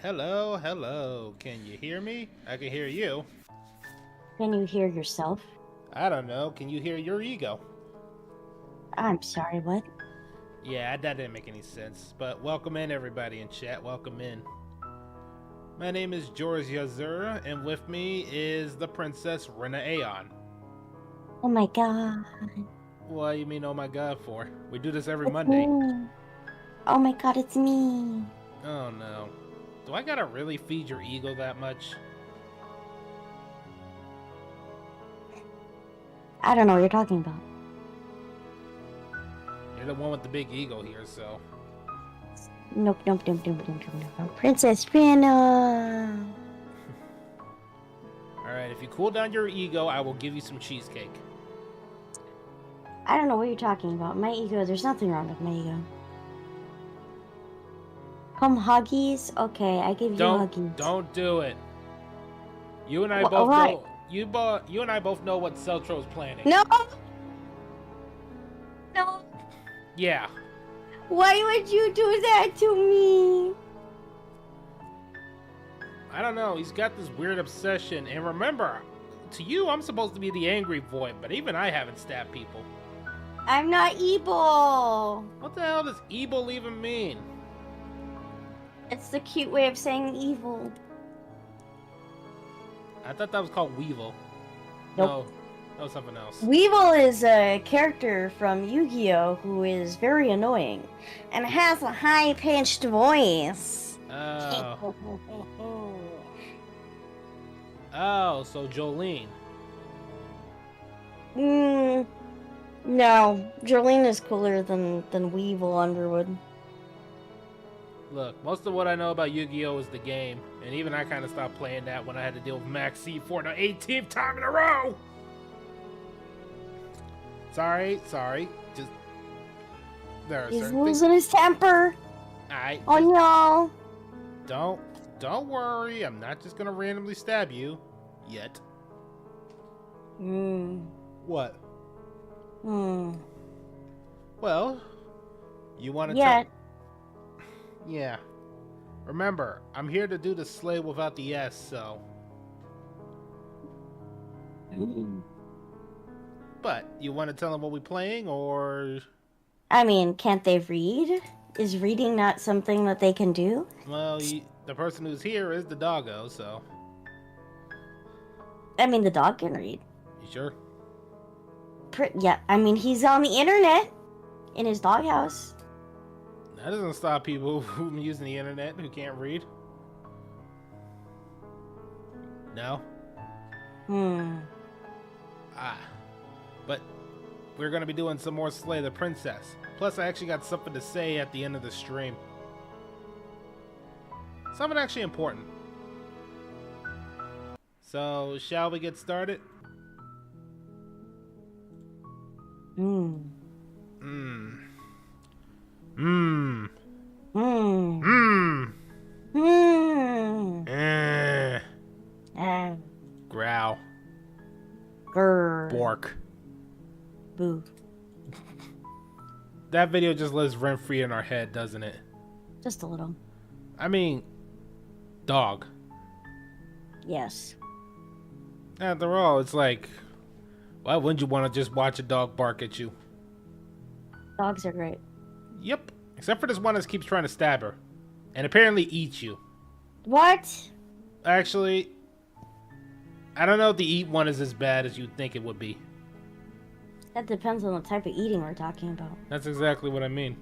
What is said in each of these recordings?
Hello, hello. Can you hear me? I can hear you. Can you hear yourself? I don't know. Can you hear your ego? I'm sorry, what? Yeah, that didn't make any sense. But welcome in, everybody in chat. Welcome in. My name is George Yazur, and with me is the Princess Rena Aeon. Oh my god. What do you mean, oh my god, for? We do this every It's Monday. me. Oh my god, it's me. Oh no. Do I gotta really feed your ego that much? I don't know what you're talking about. You're the one with the big ego here, so. Nope. Princess Rena. Alright, if you cool down your ego, I will give you some cheesecake. I don't know what you're talking about. My ego, there's nothing wrong with my ego. Come huggies? Okay, I give you huggies. Don't do it. You and I What? both know. You and I both know what Celtro's planning. No! No! Yeah. Why would you do that to me? I don't know. He's got this weird obsession, and remember, to you, I'm supposed to be the angry boy, but even I haven't stabbed people. I'm not evil. What the hell does evil even mean? It's the cute way of saying evil. I thought that was called Weevil. Nope. No, that was something else. Weevil is a character from Yu-Gi-Oh! Who is very annoying and has a high-pitched voice. Oh. Oh, so Jolene. No, Jolene is cooler than Weevil Underwood. Look, most of what I know about Yu-Gi-Oh! Is the game, and even I kind of stopped playing that when I had to deal with Max C for the 18th time in a row! Sorry. Just... There are He's certain losing his temper. Oh no! Don't worry, I'm not just gonna randomly stab you. Yet. What? Well, you want to Yet. Yeah. Remember, I'm here to do the slay without the S, so... But, you want to tell them what we're playing, or... I mean, can't they read? Is reading not something that they can do? Well, the person who's here is the doggo, so... I mean, the dog can read. You sure? Yeah, I mean, he's on the internet in his doghouse. That doesn't stop people from using the internet who can't read. No? But we're going to be doing some more Slay the Princess. Plus, I actually got something to say at the end of the stream. Something actually important. So, shall we get started? Growl. Grr. Bork. Boo. That video just lives rent free in our head, doesn't it? Just a little. I mean, dog. Yes. After all, it's like, why wouldn't you want to just watch a dog bark at you? Dogs are great. Yep. Except for this one that keeps trying to stab her. And apparently eat you. What? Actually, I don't know if the eat one is as bad as you'd think it would be. That depends on the type of eating we're talking about. That's exactly what I mean.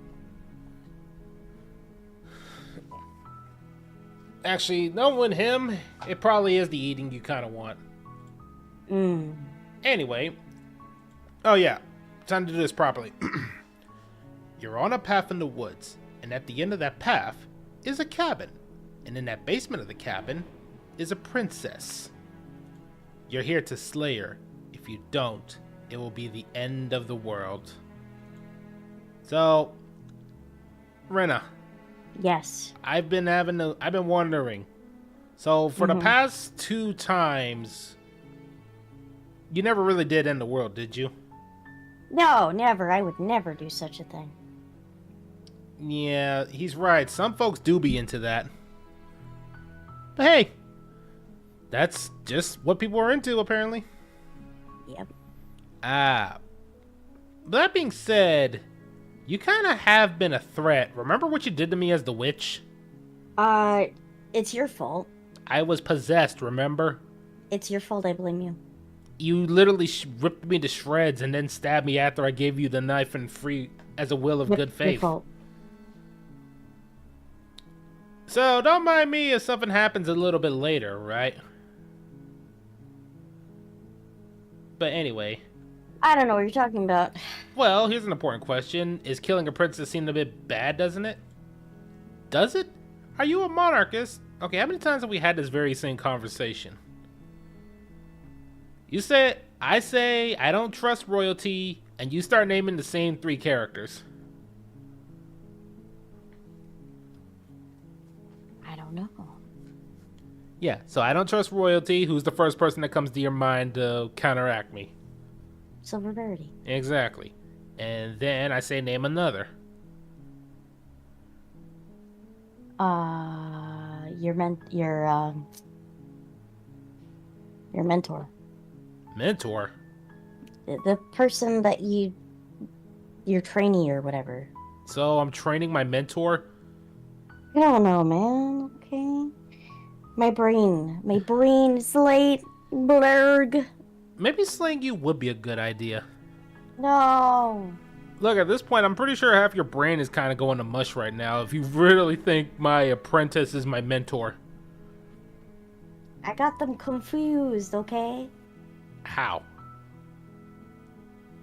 Actually, knowing him, it probably is the eating you kind of want. Anyway. Oh yeah. Time to do this properly. You're on a path in the woods, and at the end of that path is a cabin. And in that basement of the cabin is a princess. You're here to slay her. If you don't, it will be the end of the world. So, Rena. Yes. I've been wondering. So, for the past 2 times, you never really did end the world, did you? No, never. I would never do such a thing. Yeah, he's right. Some folks do be into that. But hey, that's just what people are into, apparently. Yep. That being said, you kind of have been a threat. Remember what you did to me as the witch? It's your fault. I was possessed, remember? It's your fault, I blame you. You literally ripped me to shreds and then stabbed me after I gave you the knife and free as a will of good faith. Your fault. So, don't mind me if something happens a little bit later, right? But anyway. I don't know what you're talking about. Well, here's an important question. Is killing a princess seem a bit bad, doesn't it? Does it? Are you a monarchist? Okay, how many times have we had this very same conversation? You say, I say, I don't trust royalty, and you start naming the same 3 characters. I don't know. Yeah, so I don't trust royalty. Who's the first person that comes to your mind to counteract me? Silver Verity. Exactly. And then I say name another. Your mentor. Mentor? The person that your trainee or whatever. So I'm training my mentor? I don't know, man. Okay. My brain is late. Blurg. Maybe slaying you would be a good idea. No. Look, at this point, I'm pretty sure half your brain is kind of going to mush right now if you really think my apprentice is my mentor. I got them confused, okay? How?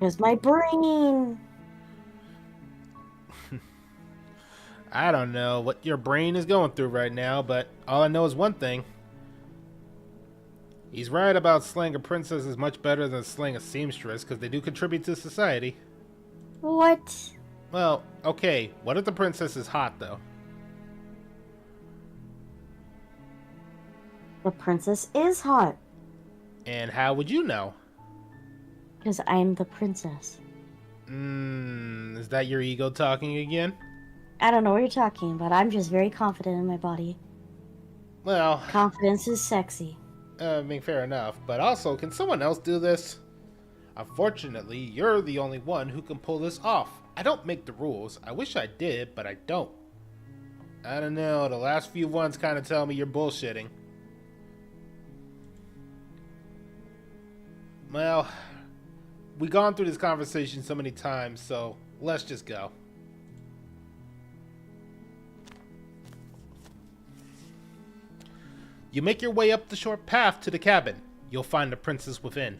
Because my brain. I don't know what your brain is going through right now, but all I know is one thing. He's right about slaying a princess is much better than slaying a seamstress, because they do contribute to society. What? Well, okay, what if the princess is hot, though? The princess is hot. And how would you know? Because I'm the princess. Is that your ego talking again? I don't know what you're talking about. I'm just very confident in my body. Well... Confidence is sexy. I mean, fair enough. But also, can someone else do this? Unfortunately, you're the only one who can pull this off. I don't make the rules. I wish I did, but I don't. I don't know. The last few ones kind of tell me you're bullshitting. Well, we've gone through this conversation so many times, so let's just go. You make your way up the short path to the cabin. You'll find the princess within.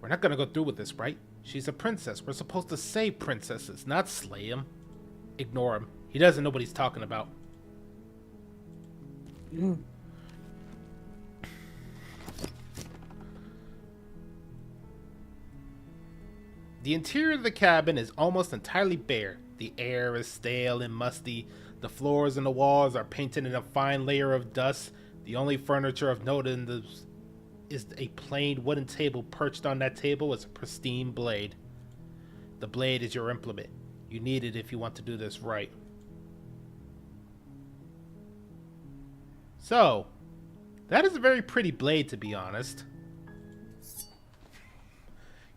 We're not gonna go through with this, right? She's a princess. We're supposed to save princesses, not slay him. Ignore him. He doesn't know what he's talking about. The interior of the cabin is almost entirely bare. The air is stale and musty. The floors and the walls are painted in a fine layer of dust. The only furniture of note is a plain wooden table. Perched on that table is a pristine blade. The blade is your implement. You need it if you want to do this right. So, that is a very pretty blade, to be honest.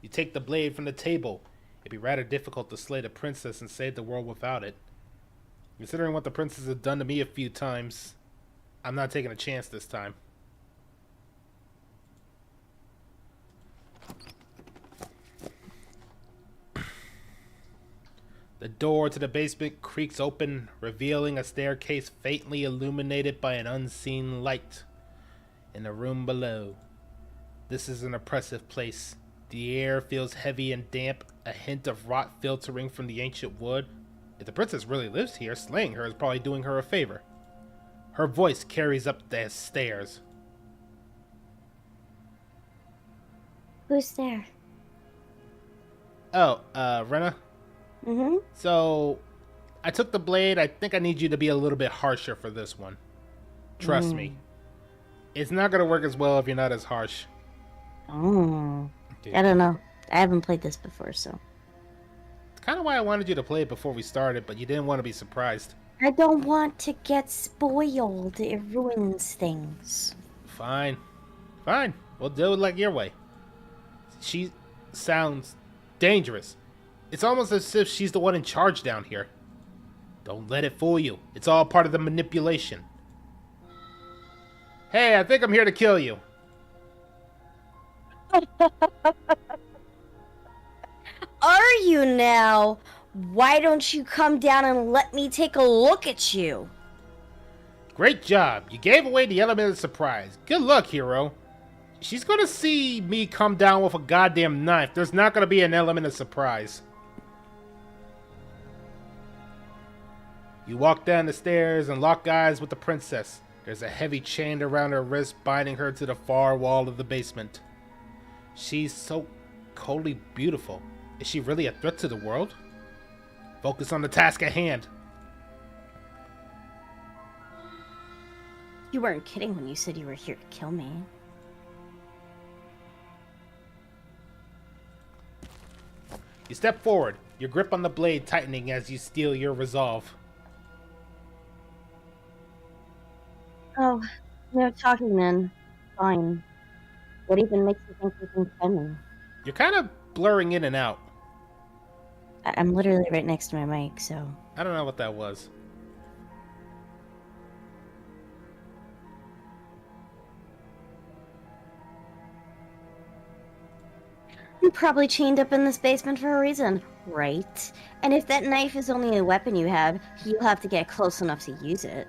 You take the blade from the table. It'd be rather difficult to slay the princess and save the world without it. Considering what the princess has done to me a few times, I'm not taking a chance this time. The door to the basement creaks open, revealing a staircase faintly illuminated by an unseen light in the room below. This is an oppressive place. The air feels heavy and damp, a hint of rot filtering from the ancient wood. If the princess really lives here, slaying her is probably doing her a favor. Her voice carries up the stairs. Who's there? Oh, Rena? Mm-hmm. So, I took the blade. I think I need you to be a little bit harsher for this one. Trust me. It's not going to work as well if you're not as harsh. Oh. I don't know. I haven't played this before, so. It's kind of why I wanted you to play it before we started, but you didn't want to be surprised. I don't want to get spoiled. It ruins things. Fine. Fine. We'll do it like your way. She sounds dangerous. It's almost as if she's the one in charge down here. Don't let it fool you. It's all part of the manipulation. Hey, I think I'm here to kill you. Are you now? Why don't you come down and let me take a look at you? Great job. You gave away the element of surprise. Good luck, hero. She's gonna see me come down with a goddamn knife. There's not gonna be an element of surprise. You walk down the stairs and lock eyes with the princess. There's a heavy chain around her wrist binding her to the far wall of the basement. She's so coldly beautiful. Is she really a threat to the world? Focus on the task at hand. You weren't kidding when you said you were here to kill me. You step forward, your grip on the blade tightening as you steel your resolve. Oh, no talking then. Fine. What even makes you think you can kill me? You're kind of blurring in and out. I'm literally right next to my mic, so... I don't know what that was. I'm probably chained up in this basement for a reason, right? And if that knife is only a weapon you have, you'll have to get close enough to use it.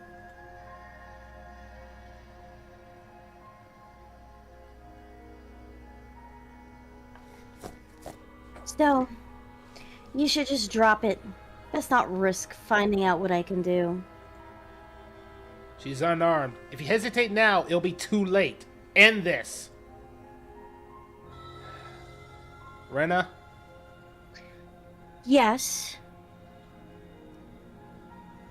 So, you should just drop it. Let's not risk finding out what I can do. She's unarmed. If you hesitate now, it'll be too late. End this. Rena? Yes?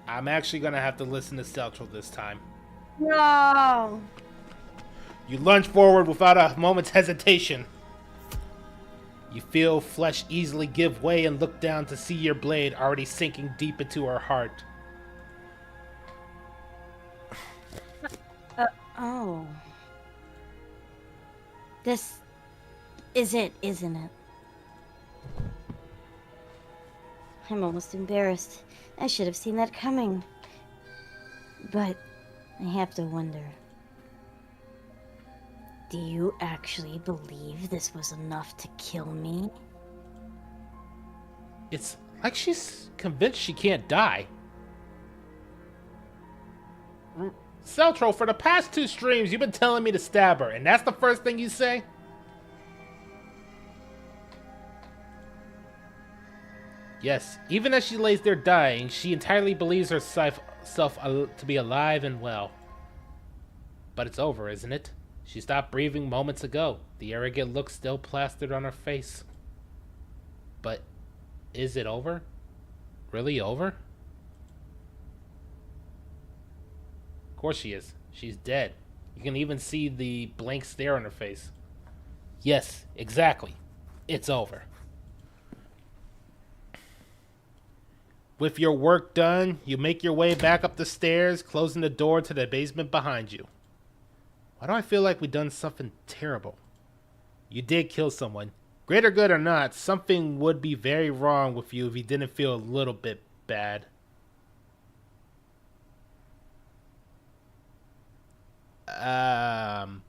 I'm actually gonna have to listen to Celtral this time. No! You lunge forward without a moment's hesitation. You feel flesh easily give way and look down to see your blade already sinking deep into her heart. Oh. This is it, isn't it? I'm almost embarrassed. I should have seen that coming. But I have to wonder. Do you actually believe this was enough to kill me? It's like she's convinced she can't die. Celtro, for the past 2 streams, you've been telling me to stab her, and that's the first thing you say? Yes, even as she lays there dying, she entirely believes herself to be alive and well. But it's over, isn't it? She stopped breathing moments ago, the arrogant look still plastered on her face. But is it over? Really over? Of course she is. She's dead. You can even see the blank stare on her face. Yes, exactly. It's over. With your work done, you make your way back up the stairs, closing the door to the basement behind you. Why do I feel like we've done something terrible? You did kill someone. Greater good or not, something would be very wrong with you if you didn't feel a little bit bad. I'll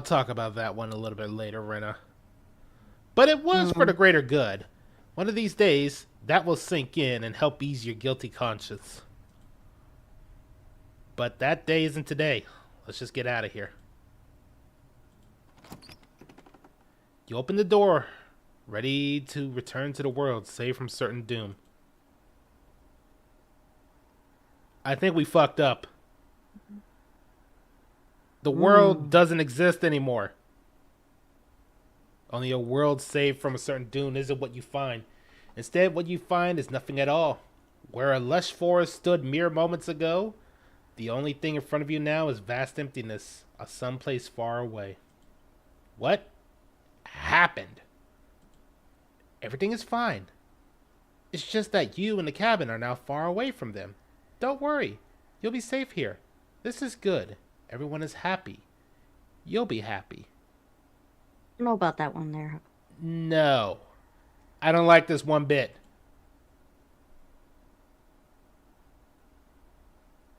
talk about that one a little bit later, Rena. But it was for the greater good. One of these days, that will sink in and help ease your guilty conscience. But that day isn't today. Let's just get out of here. You open the door, ready to return to the world, saved from certain doom. I think we fucked up. The world doesn't exist anymore. Only a world saved from a certain doom isn't what you find. Instead, what you find is nothing at all. Where a lush forest stood mere moments ago, the only thing in front of you now is vast emptiness, someplace far away. What happened? Everything is fine. It's just that you and the cabin are now far away from them. Don't worry. You'll be safe here. This is good. Everyone is happy. You'll be happy. I don't know about that one there. No. I don't like this one bit.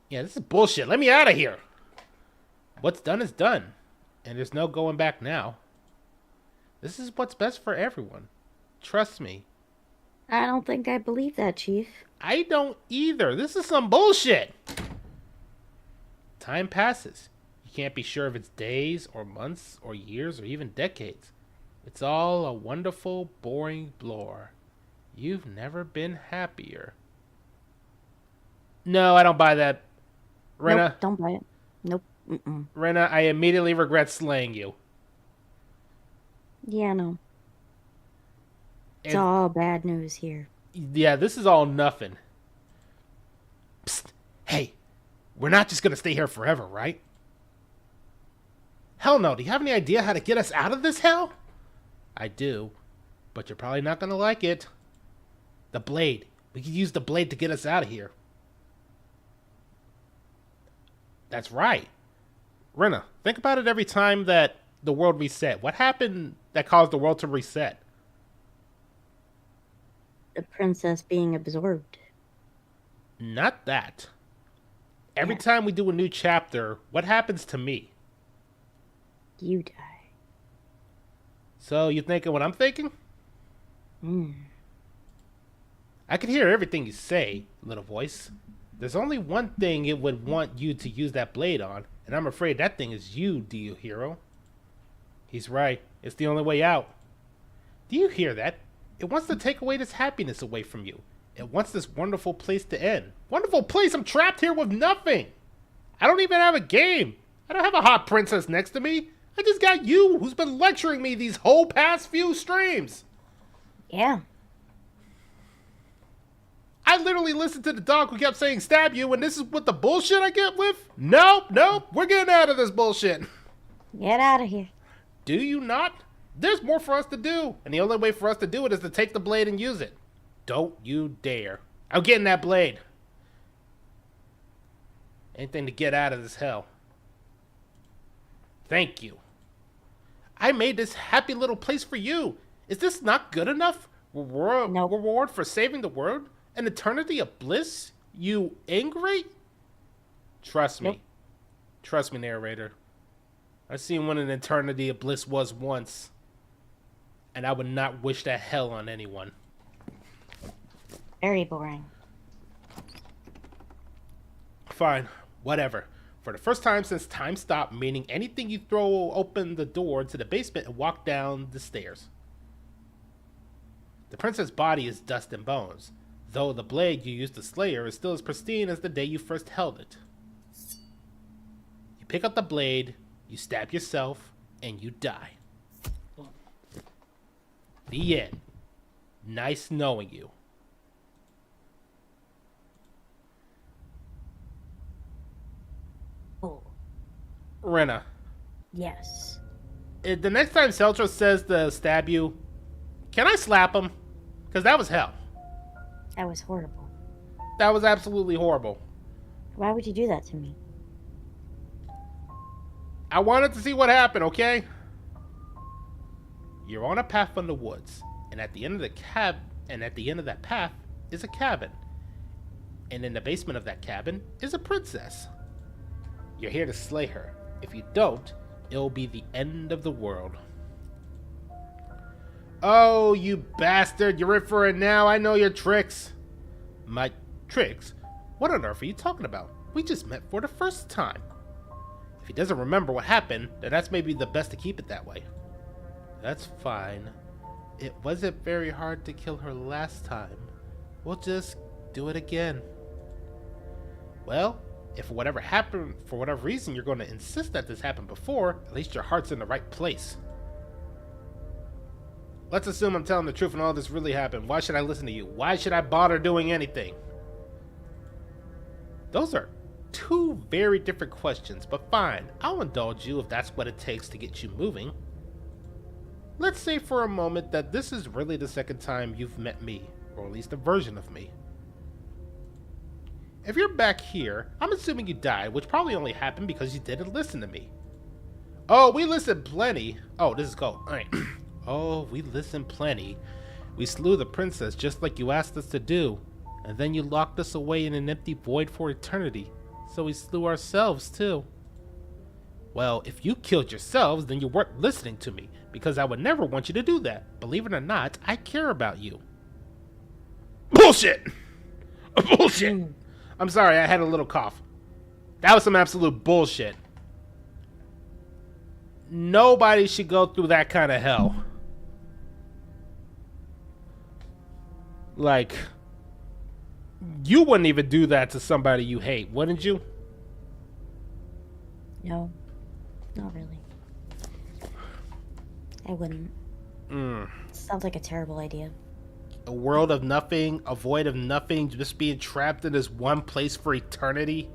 Yeah, this is bullshit. Let me out of here. What's done is done. And there's no going back now. This is what's best for everyone. Trust me. I don't think I believe that, Chief. I don't either. This is some bullshit. Time passes. You can't be sure if it's days or months or years or even decades. It's all a wonderful, boring blur. You've never been happier. No, I don't buy that. Rena. Nope, don't buy it. Nope. Mm-mm. Rena, I immediately regret slaying you. Yeah, no. It's all bad news here. Yeah, this is all nothing. Psst. Hey, we're not just going to stay here forever, right? Hell no. Do you have any idea how to get us out of this hell? I do, but you're probably not going to like it. The blade. We could use the blade to get us out of here. That's right. Rena, think about it every time that the world reset. What happened that caused the world to reset? The princess being absorbed. Not that. Every time we do a new chapter, what happens to me? You die. So you thinking what I'm thinking? I can hear everything you say, little voice. There's only one thing it would want you to use that blade on, and I'm afraid that thing is you, Dio Hero. He's right. It's the only way out. Do you hear that? It wants to take away this happiness away from you. It wants this wonderful place to end. Wonderful place? I'm trapped here with nothing. I don't even have a game. I don't have a hot princess next to me. I just got you, who's been lecturing me these whole past few streams. Yeah. I literally listened to the dog who kept saying stab you, and this is what the bullshit I get with? Nope, we're getting out of this bullshit. Get out of here. Do you not? There's more for us to do, and the only way for us to do it is to take the blade and use it. Don't you dare. I'm getting that blade. Anything to get out of this hell. Thank you. I made this happy little place for you. Is this not good enough? Reward for saving the world? An eternity of bliss? You ingrate? Trust me. Nope. Trust me, narrator. I've seen what an eternity of bliss was once. And I would not wish that hell on anyone. Very boring. Fine. Whatever. For the first time since time stopped, meaning anything you throw open the door to the basement and walk down the stairs. The princess' body is dust and bones, though the blade you used to slay her is still as pristine as the day you first held it. You pick up the blade, you stab yourself, and you die. The end. Nice knowing you. Oh. Rena. Yes. The next time Celtro says to stab you, can I slap him? Because that was hell. That was horrible. That was absolutely horrible. Why would you do that to me? I wanted to see what happened, okay? You're on a path from the woods, and at the end of that path is a cabin. And in the basement of that cabin is a princess. You're here to slay her. If you don't, it'll be the end of the world. Oh, you bastard. You're in for it now. I know your tricks. My tricks? What on earth are you talking about? We just met for the first time. If he doesn't remember what happened, then that's maybe the best to keep it that way. That's fine. It wasn't very hard to kill her last time. We'll just do it again. Well, if for whatever reason you're going to insist that this happened before, at least your heart's in the right place. Let's assume I'm telling the truth and all this really happened. Why should I listen to you? Why should I bother doing anything? Those are two very different questions, but fine. I'll indulge you if that's what it takes to get you moving. Let's say for a moment that this is really the second time you've met me. Or at least a version of me. If you're back here, I'm assuming you died, which probably only happened because you didn't listen to me. Oh, we listened plenty. Oh, this is cool. Alright. Oh, we listened plenty. We slew the princess just like you asked us to do. And then you locked us away in an empty void for eternity. So we slew ourselves too. Well, if you killed yourselves, then you weren't listening to me, because I would never want you to do that. Believe it or not, I care about you. Bullshit! Bullshit! I'm sorry, I had a little cough. That was some absolute bullshit. Nobody should go through that kind of hell. Like, you wouldn't even do that to somebody you hate, wouldn't you? No, not really. I wouldn't. Sounds like a terrible idea. A world of nothing, a void of nothing, just being trapped in this one place for eternity.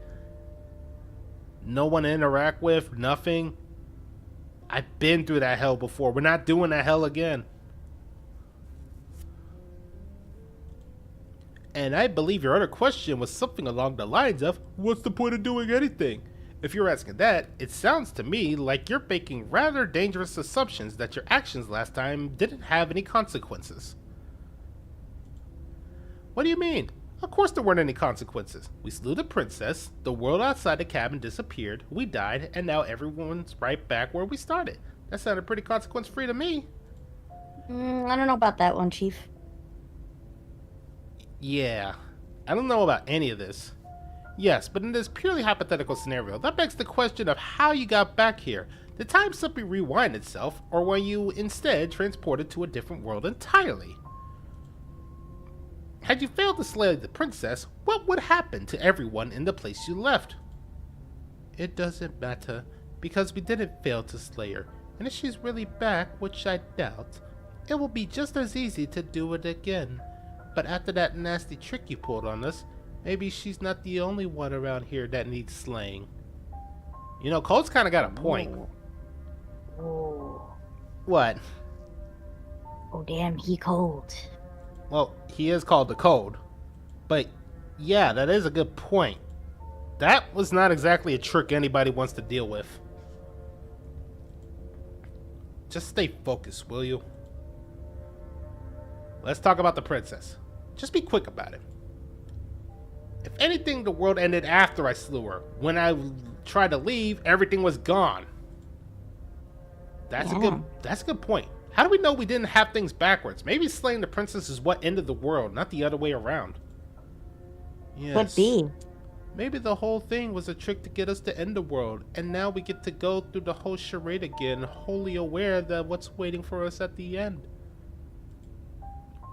No one to interact with, nothing. I've been through that hell before. We're not doing that hell again. And I believe your other question was something along the lines of, what's the point of doing anything? If you're asking that, it sounds to me like you're making rather dangerous assumptions that your actions last time didn't have any consequences. What do you mean? Of course there weren't any consequences. We slew the princess, the world outside the cabin disappeared, we died, and now everyone's right back where we started. That sounded pretty consequence-free to me. I don't know about that one, Chief. Yeah, I don't know about any of this. Yes, but in this purely hypothetical scenario, that begs the question of how you got back here. Did time simply rewind itself, or were you instead transported to a different world entirely? Had you failed to slay the princess, what would happen to everyone in the place you left? It doesn't matter, because we didn't fail to slay her, and if she's really back, which I doubt, it will be just as easy to do it again. But after that nasty trick you pulled on us, maybe she's not the only one around here that needs slaying. You know, Cole's kind of got a point. Oh. What? Oh, damn, he cold. Well, he is called the Code. But, yeah, that is a good point. That was not exactly a trick anybody wants to deal with. Just stay focused, will you? Let's talk about the princess. Just be quick about it. If anything, the world ended after I slew her. When I tried to leave, everything was gone. That's a good point. How do we know we didn't have things backwards? Maybe slaying the princess is what ended the world, not the other way around. Yes. Could be. Maybe the whole thing was a trick to get us to end the world, and now we get to go through the whole charade again, wholly aware that what's waiting for us at the end.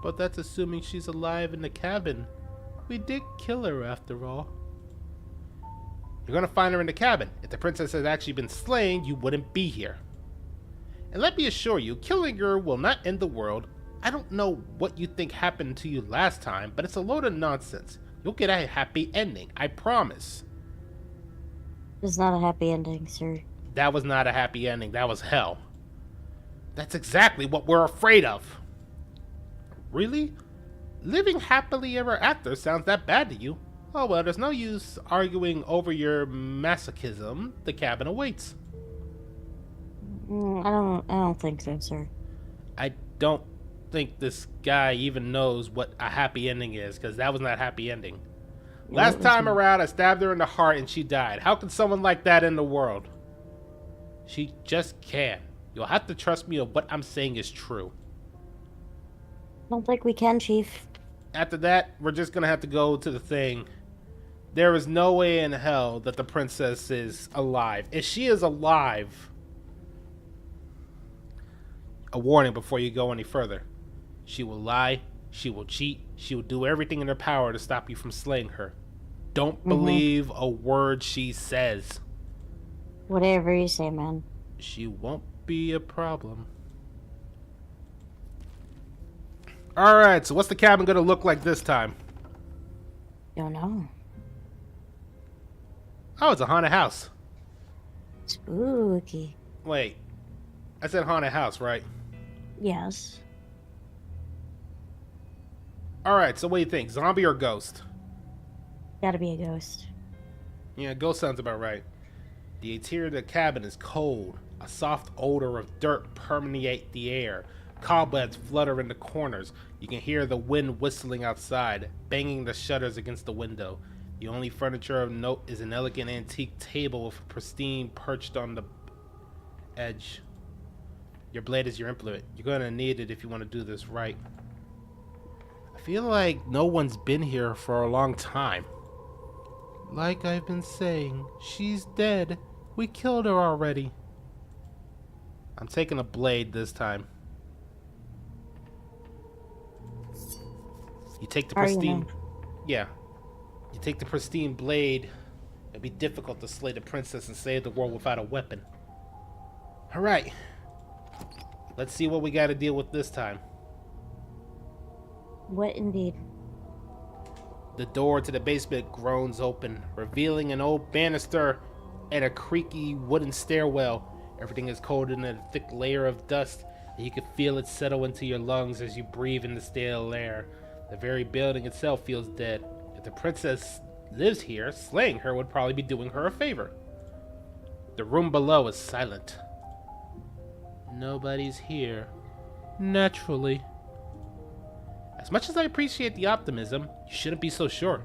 But that's assuming she's alive in the cabin. We did kill her after all. You're gonna find her in the cabin. If the princess had actually been slain, you wouldn't be here. And let me assure you, killing her will not end the world. I don't know what you think happened to you last time, but it's a load of nonsense. You'll get a happy ending, I promise. It's not a happy ending, sir. That was not a happy ending, that was hell. That's exactly what we're afraid of. Really? Living happily ever after sounds that bad to you? Oh well, there's no use arguing over your masochism. The cabin awaits. I don't think so, sir. I don't think this guy even knows what a happy ending is, because that was not a happy ending. Last time around, I stabbed her in the heart and she died. How can someone like that end the world? She just can't. You'll have to trust me of what I'm saying is true. Don't think we can, Chief. After that, we're just gonna have to go to the thing. There is no way in hell that the princess is alive. If she is alive, a warning before you go any further. She will lie, she will cheat, she will do everything in her power to stop you from slaying her. Don't believe a word she says. Whatever you say, man. She won't be a problem. Alright, so what's the cabin gonna look like this time? Don't know. Oh, it's a haunted house. Spooky. Wait, I said haunted house, right? Yes. Alright, so what do you think? Zombie or ghost? Gotta be a ghost. Yeah, ghost sounds about right. The interior of the cabin is cold. A soft odor of dirt permeates the air. Cobwebs flutter in the corners. You can hear the wind whistling outside, banging the shutters against the window. The only furniture of note is an elegant antique table with a pristine perched on the edge. Your blade is your implement. You're gonna need it if you want to do this right. I feel like no one's been here for a long time. Like I've been saying, she's dead. We killed her already. I'm taking a blade this time. You take the pristine... Yeah. You take the pristine blade. It'd be difficult to slay the princess and save the world without a weapon. Alright. Let's see what we gotta deal with this time. What indeed? The door to the basement groans open, revealing an old banister and a creaky wooden stairwell. Everything is coated in a thick layer of dust, and you can feel it settle into your lungs as you breathe in the stale air. The very building itself feels dead. If the princess lives here, slaying her would probably be doing her a favor. The room below is silent. Nobody's here. Naturally. As much as I appreciate the optimism, you shouldn't be so sure.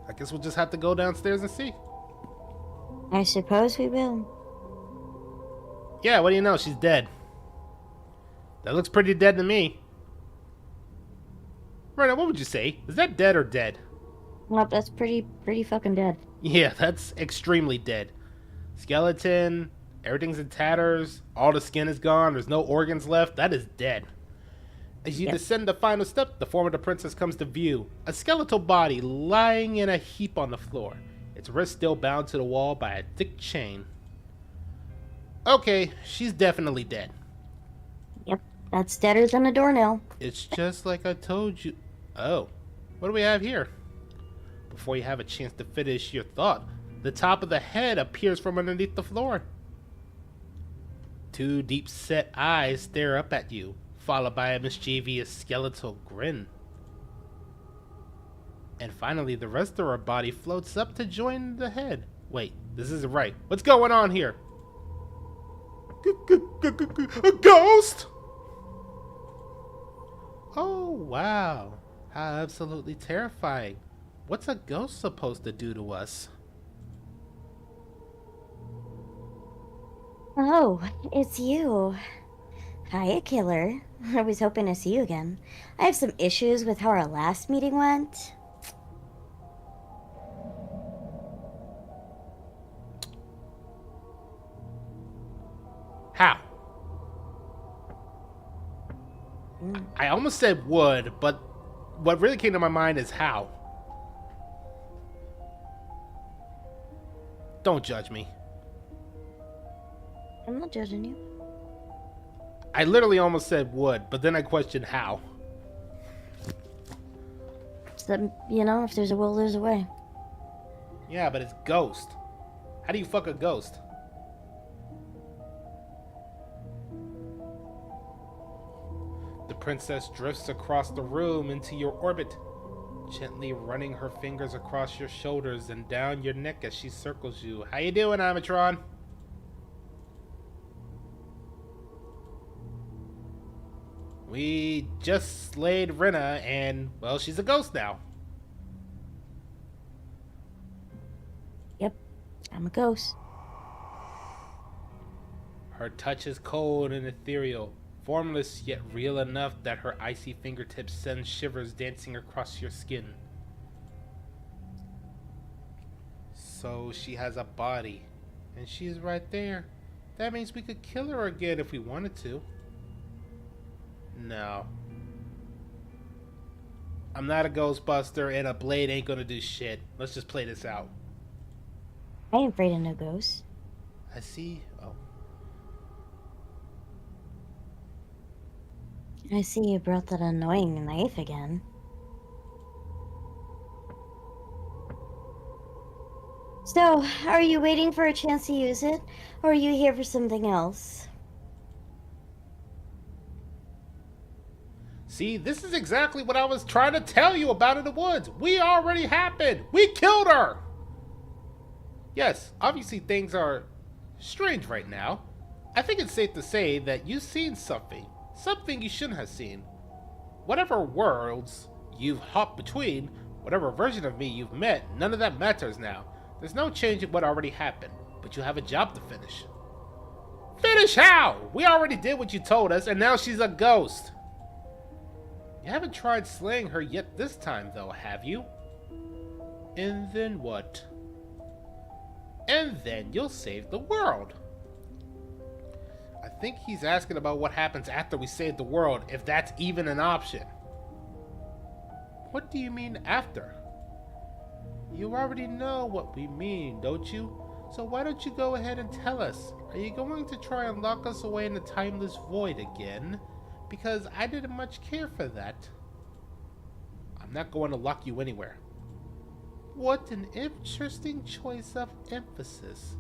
I guess we'll just have to go downstairs and see. I suppose we will. Yeah, what do you know? She's dead. That looks pretty dead to me. Right, what would you say? Is that dead or dead? Well, that's pretty fucking dead. Yeah, that's extremely dead. Skeleton, everything's in tatters, all the skin is gone, there's no organs left. That is dead. As you descend the final step, the form of the princess comes to view. A skeletal body lying in a heap on the floor. Its wrist still bound to the wall by a thick chain. Okay, she's definitely dead. Yep, that's deader than a doornail. It's just like I told you. Oh, what do we have here? Before you have a chance to finish your thought, the top of the head appears from underneath the floor. Two deep-set eyes stare up at you, followed by a mischievous skeletal grin. And finally, the rest of her body floats up to join the head. Wait, this isn't right. What's going on here? A ghost? Oh, wow. How absolutely terrifying. What's a ghost supposed to do to us? Oh, it's you. Hiya, killer. I was hoping to see you again. I have some issues with how our last meeting went. How? I almost said would, but what really came to my mind is how. Don't judge me. I'm not judging you. I literally almost said would, but then I questioned how. So, you know, if there's a will, there's a way. Yeah, but it's ghost. How do you fuck a ghost? The princess drifts across the room into your orbit, gently running her fingers across your shoulders and down your neck as she circles you. How you doing, Amatron? We just slayed Rena, and, well, she's a ghost now. Yep, I'm a ghost. Her touch is cold and ethereal, formless yet real enough that her icy fingertips send shivers dancing across your skin. So she has a body, and she's right there. That means we could kill her again if we wanted to. No. I'm not a Ghostbuster, and a blade ain't gonna do shit. Let's just play this out. I ain't afraid of no ghosts. I see. Oh. I see you brought that annoying knife again. So, are you waiting for a chance to use it, or are you here for something else? See, this is exactly what I was trying to tell you about in the woods. We already happened. We killed her. Yes, obviously things are strange right now. I think it's safe to say that you've seen something. Something you shouldn't have seen. Whatever worlds you've hopped between, whatever version of me you've met, none of that matters now. There's no change in what already happened, but you have a job to finish. Finish how? We already did what you told us, and now she's a ghost. You haven't tried slaying her yet this time, though, have you? And then what? And then you'll save the world. I think he's asking about what happens after we save the world, if that's even an option. What do you mean after? You already know what we mean, don't you? So why don't you go ahead and tell us? Are you going to try and lock us away in the timeless void again? Because I didn't much care for that. I'm not going to lock you anywhere. What an interesting choice of emphasis.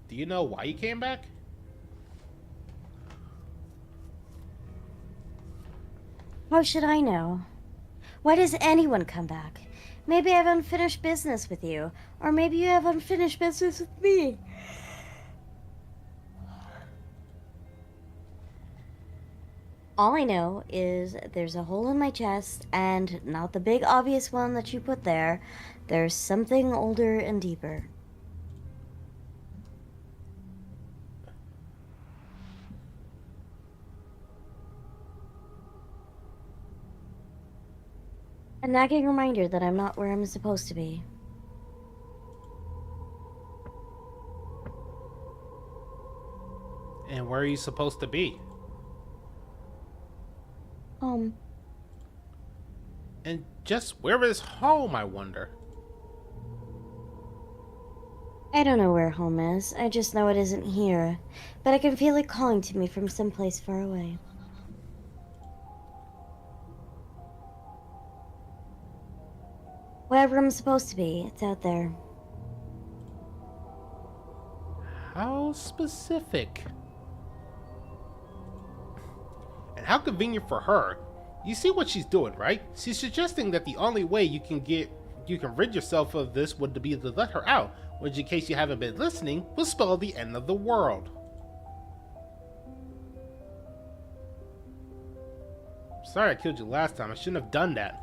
Do you know why you came back? How should I know? Why does anyone come back? Maybe I have unfinished business with you, or maybe you have unfinished business with me. All I know is there's a hole in my chest, and not the big obvious one that you put there. There's something older and deeper. A nagging reminder that I'm not where I'm supposed to be. And where are you supposed to be? Home. And just where is home, I wonder? I don't know where home is. I just know it isn't here. But I can feel it calling to me from someplace far away. Wherever I'm supposed to be, it's out there. How specific. And how convenient for her. You see what she's doing, right? She's suggesting that the only way you can rid yourself of this would be to let her out, which, in case you haven't been listening, will spell the end of the world. Sorry I killed you last time. I shouldn't have done that.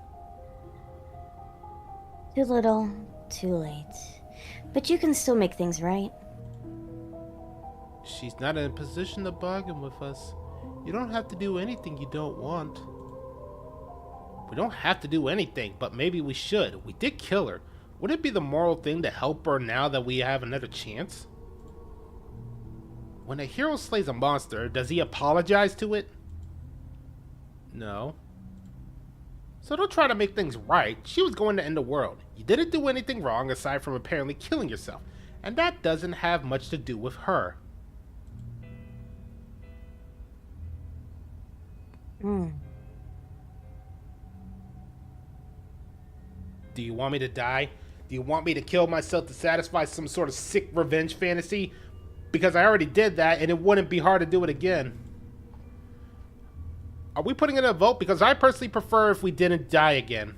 Too little, too late. But you can still make things right. She's not in a position to bargain with us. You don't have to do anything you don't want. We don't have to do anything, but maybe we should. We did kill her. Would it be the moral thing to help her now that we have another chance? When a hero slays a monster, does he apologize to it? No. So don't try to make things right. She was going to end the world. You didn't do anything wrong aside from apparently killing yourself. And that doesn't have much to do with her. Do you want me to die? Do you want me to kill myself to satisfy some sort of sick revenge fantasy? Because I already did that and it wouldn't be hard to do it again. Are we putting in a vote? Because I personally prefer if we didn't die again.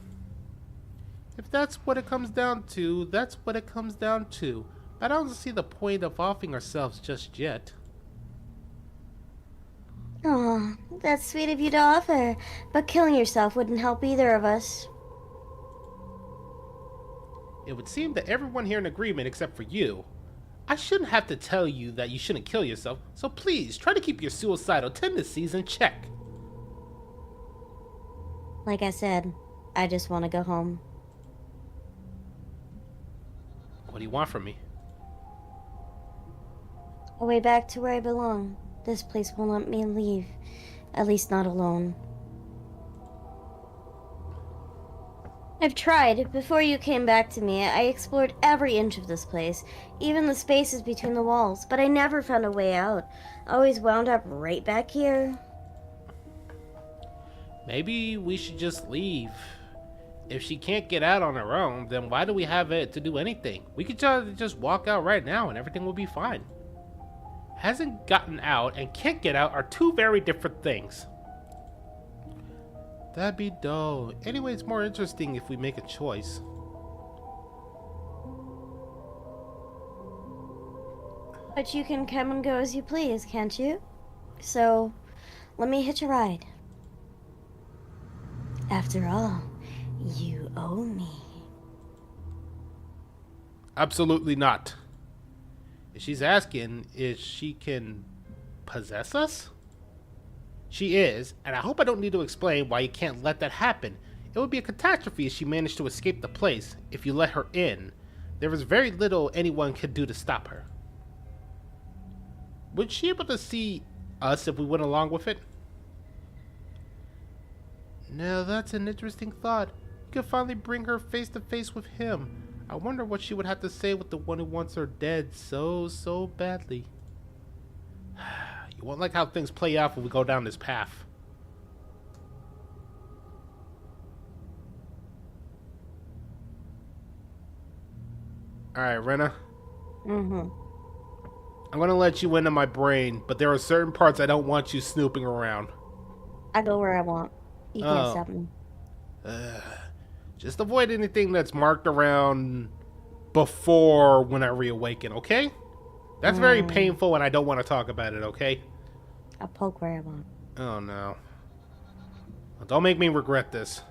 If that's what it comes down to, that's what it comes down to. But I don't see the point of offing ourselves just yet. Aw, that's sweet of you to offer, but killing yourself wouldn't help either of us. It would seem that everyone here in agreement except for you. I shouldn't have to tell you that you shouldn't kill yourself, so please try to keep your suicidal tendencies in check. Like I said, I just want to go home. What do you want from me? A way back to where I belong. This place won't let me leave. At least not alone. I've tried. Before you came back to me, I explored every inch of this place, even the spaces between the walls, but I never found a way out. Always wound up right back here. Maybe we should just leave. If she can't get out on her own, then why do we have it to do anything? We could just walk out right now and everything will be fine. hasn't gotten out and can't get out are two very different things. That'd be dull. Anyway, it's more interesting if we make a choice. But you can come and go as you please, can't you? So, let me hitch a ride. After all, you owe me. Absolutely not. If she's asking if she can possess us? She is, and I hope I don't need to explain why you can't let that happen. It would be a catastrophe if she managed to escape the place. If you let her in, there is very little anyone could do to stop her. Would she be able to see us if we went along with it? Now that's an interesting thought. You could finally bring her face to face with him. I wonder what she would have to say with the one who wants her dead so badly. You won't like how things play out when we go down this path. Alright, Rena. Mm-hmm. I'm gonna let you into my brain, but there are certain parts I don't want you snooping around. I go where I want. You can't stop me. Just avoid anything that's marked around before when I reawaken, okay? That's very painful and I don't want to talk about it, okay? I'll poke where I want. Oh no. Don't make me regret this.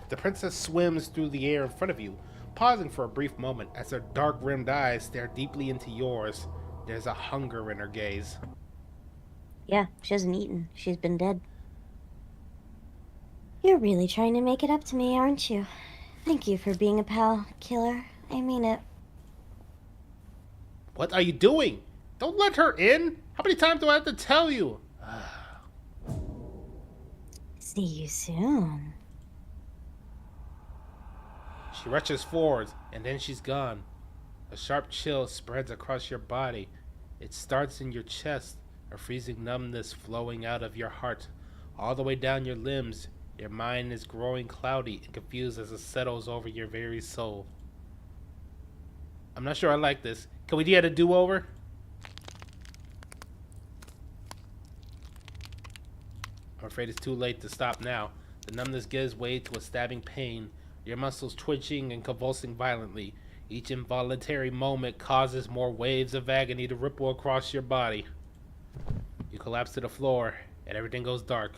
The princess swims through the air in front of you, pausing for a brief moment as her dark-rimmed eyes stare deeply into yours. There's a hunger in her gaze. Yeah, she hasn't eaten. She's been dead. You're really trying to make it up to me, aren't you? Thank you for being a pal, killer. I mean it. What are you doing? Don't let her in! How many times do I have to tell you? See you soon. She rushes forward, and then she's gone. A sharp chill spreads across your body. It starts in your chest, a freezing numbness flowing out of your heart, all the way down your limbs. Your mind is growing cloudy and confused as it settles over your very soul. I'm not sure I like this. Can we get a do-over? I'm afraid it's too late to stop now. The numbness gives way to a stabbing pain, your muscles twitching and convulsing violently. Each involuntary moment causes more waves of agony to ripple across your body. You collapse to the floor, and everything goes dark.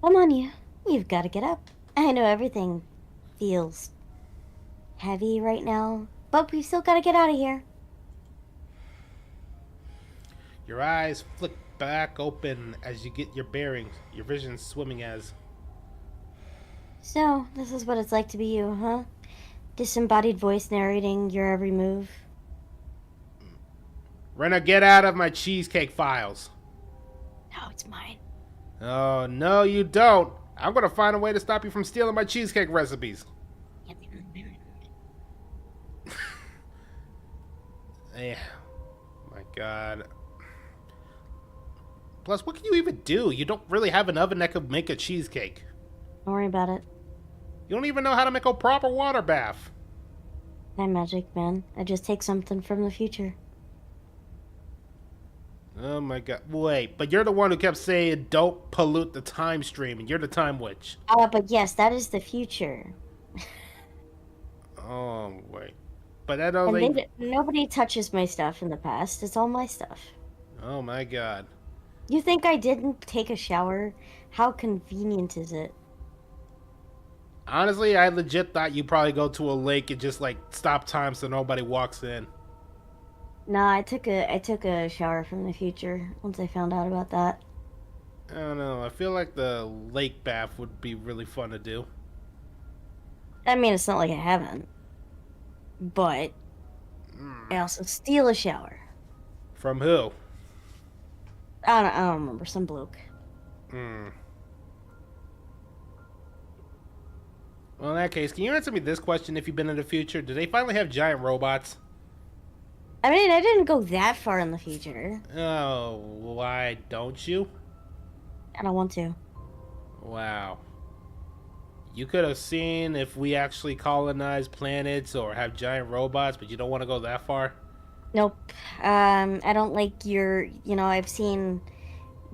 Come on, you. You've got to get up. I know everything feels heavy right now, but we've still got to get out of here. Your eyes flick back open as you get your bearings, your vision swimming as... So, this is what it's like to be you, huh? Disembodied voice narrating your every move. Rena, get out of my cheesecake files. No, it's mine. Oh, no, you don't. I'm going to find a way to stop you from stealing my cheesecake recipes. Yeah. My God. Plus, what can you even do? You don't really have an oven that could make a cheesecake. Don't worry about it. You don't even know how to make a proper water bath. I'm magic, man. I just take something from the future. Oh my God. Wait, but you're the one who kept saying don't pollute the time stream, and you're the time witch. But yes, that is the future. Oh, wait. But that only... Nobody touches my stuff in the past. It's all my stuff. Oh my God. You think I didn't take a shower? How convenient is it? Honestly, I legit thought you'd probably go to a lake and just, like, stop time so nobody walks in. Nah, I took a shower from the future once I found out about that. I don't know. I feel like the lake bath would be really fun to do. I mean, it's not like I haven't. But I also steal a shower. From who? I don't remember. Some bloke. Well, in that case, can you answer me this question? If you've been in the future, do they finally have giant robots? I mean, I didn't go that far in the future. Oh, why don't you? I don't want to. Wow. You could have seen if we actually colonize planets or have giant robots, but you don't want to go that far? Nope. I don't like your, I've seen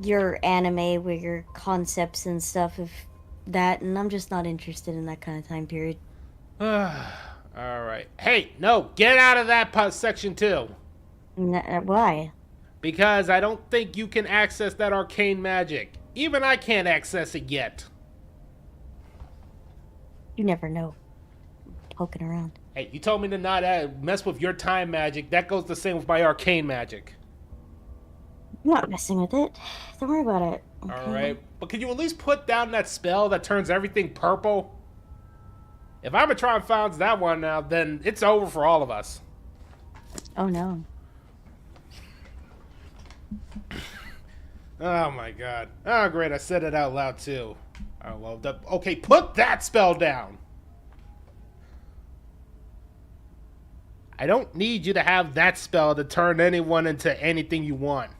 your anime where your concepts and stuff of that, and I'm just not interested in that kind of time period. Alright. Hey, no, get out of that section too. Why? Because I don't think you can access that arcane magic. Even I can't access it yet. You never know. Poking around. Hey, you told me to not mess with your time magic. That goes the same with my arcane magic. I'm not messing with it. Don't worry about it. Okay? Alright, but can you at least put down that spell that turns everything purple? If Amatron finds that one now, then it's over for all of us. Oh no. Oh my god. Oh great, I said it out loud too. Oh well, okay, put that spell down! I don't need you to have that spell to turn anyone into anything you want.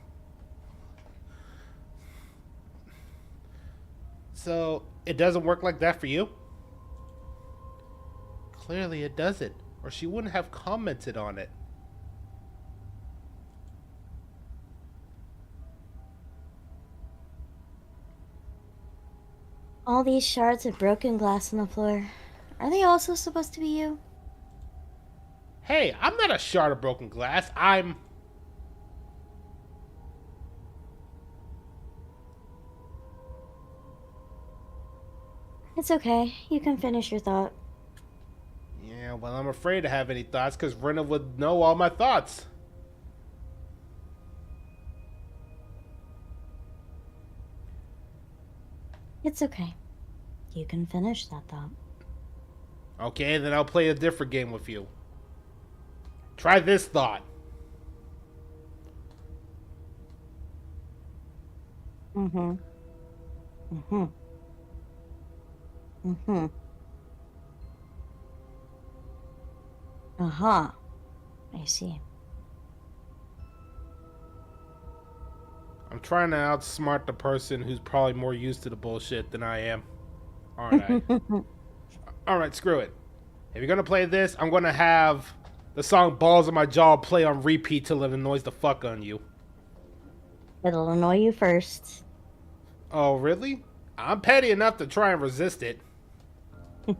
So, it doesn't work like that for you? Clearly it doesn't, or she wouldn't have commented on it. All these shards of broken glass on the floor. Are they also supposed to be you? Hey, I'm not a shard of broken glass. I'm... It's okay. You can finish your thought. Yeah, well, I'm afraid to have any thoughts because Rena would know all my thoughts. It's okay. You can finish that thought. Okay, then I'll play a different game with you. Try this thought. Mm-hmm. Mm-hmm. Mm-hmm. Uh-huh. I see. I'm trying to outsmart the person who's probably more used to the bullshit than I am. Aren't I? Alright, screw it. If you're gonna play this, I'm gonna have the song Balls on My Jaw play on repeat till it annoys the fuck on you. It'll annoy you first. Oh, really? I'm petty enough to try and resist it. I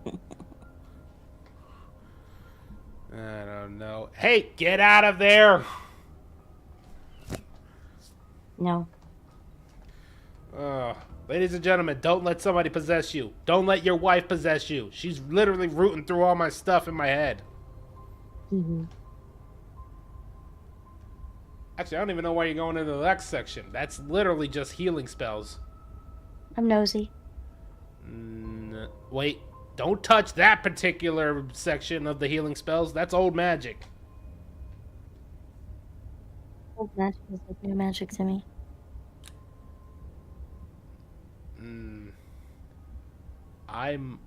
don't know. Hey, get out of there! No. Ladies and gentlemen, don't let somebody possess you. Don't let your wife possess you. She's literally rooting through all my stuff in my head. Mm-hmm. Actually, I don't even know why you're going into the next section. That's literally just healing spells. I'm nosy. Wait, don't touch that particular section of the healing spells. That's old magic. Old magic is like new magic to me. I'm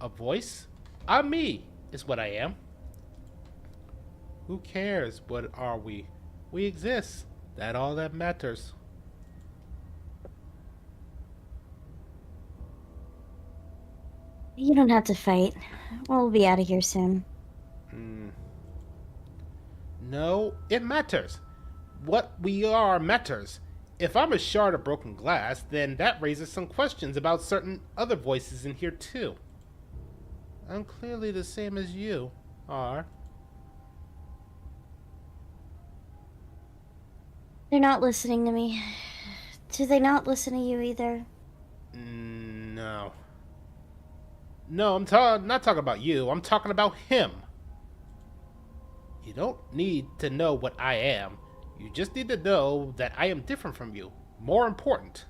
a voice? I'm me, is what I am. Who cares? What are we? We exist. That all that matters. You don't have to fight. We'll be out of here soon. No, it matters. What we are matters. If I'm a shard of broken glass, then that raises some questions about certain other voices in here too. I'm clearly the same as you are. They're not listening to me. Do they not listen to you either? No. No, I'm not talking about you. I'm talking about him. You don't need to know what I am. You just need to know that I am different from you. More important.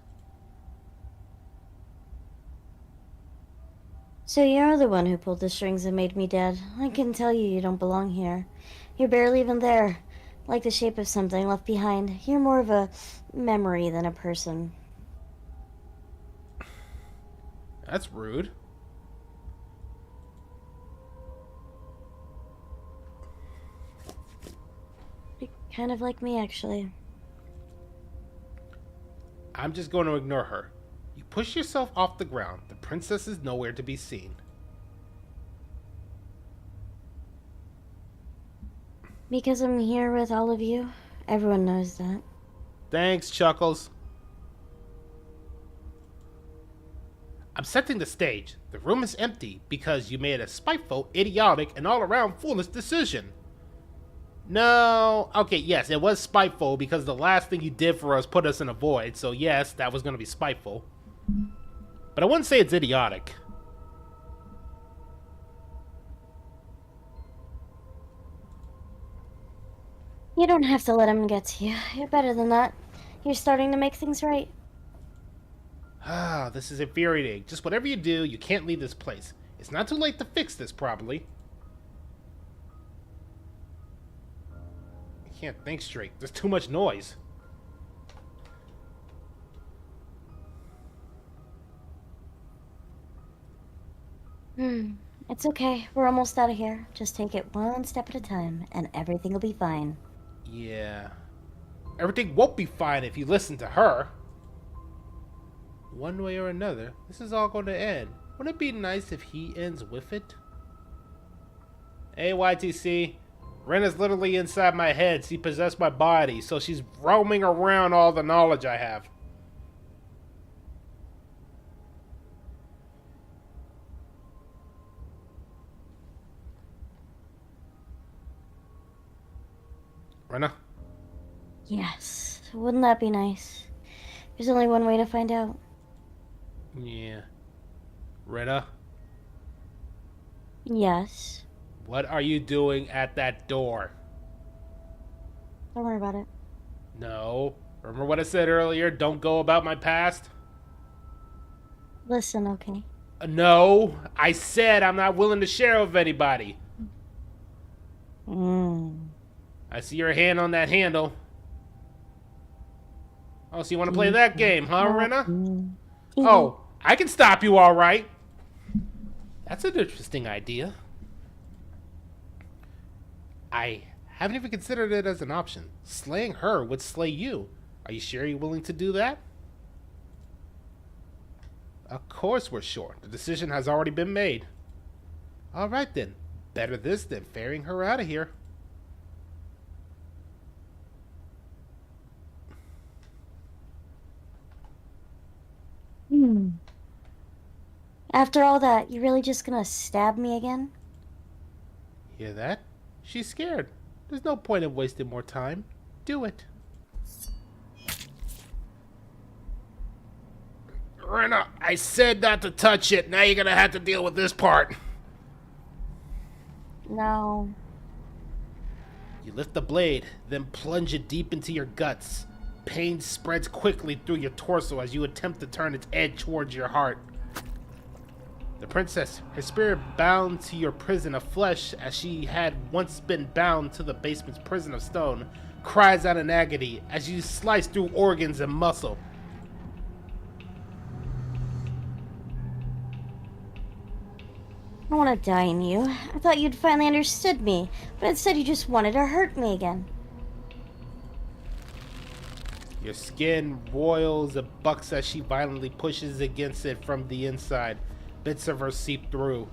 So you're the one who pulled the strings and made me dead. I can tell you don't belong here. You're barely even there. Like the shape of something left behind. You're more of a memory than a person. That's rude. You're kind of like me, actually. I'm just going to ignore her. You push yourself off the ground. The princess is nowhere to be seen. Because I'm here with all of you. Everyone knows that. Thanks, Chuckles. I'm setting the stage. The room is empty because you made a spiteful, idiotic, and all-around foolish decision. No, okay, yes, it was spiteful because the last thing you did for us put us in a void, so yes, that was going to be spiteful. But I wouldn't say it's idiotic. You don't have to let him get to you. You're better than that. You're starting to make things right. Ah, this is infuriating. Just whatever you do, you can't leave this place. It's not too late to fix this, probably. I can't think straight. There's too much noise. It's okay. We're almost out of here. Just take it one step at a time, and everything will be fine. Yeah. Everything won't be fine if you listen to her. One way or another, this is all going to end. Wouldn't it be nice if he ends with it? Hey, YTC. Ren is literally inside my head. She possessed my body, so she's roaming around all the knowledge I have. Rena? Yes. Wouldn't that be nice? There's only one way to find out. Yeah. Rena? Yes. What are you doing at that door? Don't worry about it. No. Remember what I said earlier? Don't go about my past? Listen, okay? No. I said I'm not willing to share with anybody. I see your hand on that handle. Oh, so you want to play that game, huh, Rena? Oh, I can stop you, all right. That's an interesting idea. I haven't even considered it as an option. Slaying her would slay you. Are you sure you're willing to do that? Of course we're sure. The decision has already been made. All right, then. Better this than ferrying her out of here. After all that, you really just gonna stab me again? Hear that? She's scared. There's no point in wasting more time. Do it. Rena, I said not to touch it. Now you're gonna have to deal with this part. No. You lift the blade, then plunge it deep into your guts. Pain spreads quickly through your torso as you attempt to turn its edge towards your heart. The princess, her spirit bound to your prison of flesh as she had once been bound to the basement's prison of stone, cries out in agony as you slice through organs and muscle. I don't want to die in you. I thought you'd finally understood me, but instead you just wanted to hurt me again. Your skin roils and bucks as she violently pushes against it from the inside. Bits of her seep through,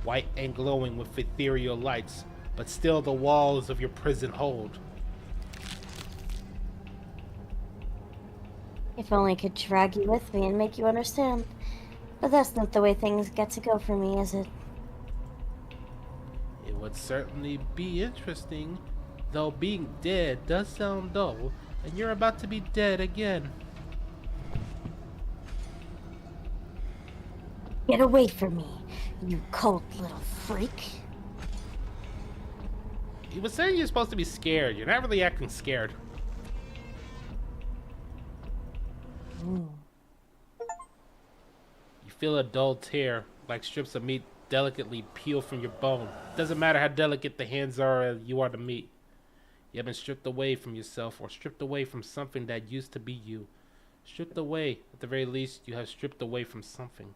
white and glowing with ethereal lights, but still the walls of your prison hold. If only I could drag you with me and make you understand. But that's not the way things get to go for me, is it? It would certainly be interesting, though being dead does sound dull, and you're about to be dead again. Get away from me, you cold little freak. You were saying you're supposed to be scared. You're not really acting scared. You feel a dull tear, like strips of meat delicately peel from your bone. Doesn't matter how delicate the hands are you are to meat. You have been stripped away from yourself, or stripped away from something that used to be you. Stripped away, at the very least, you have stripped away from something.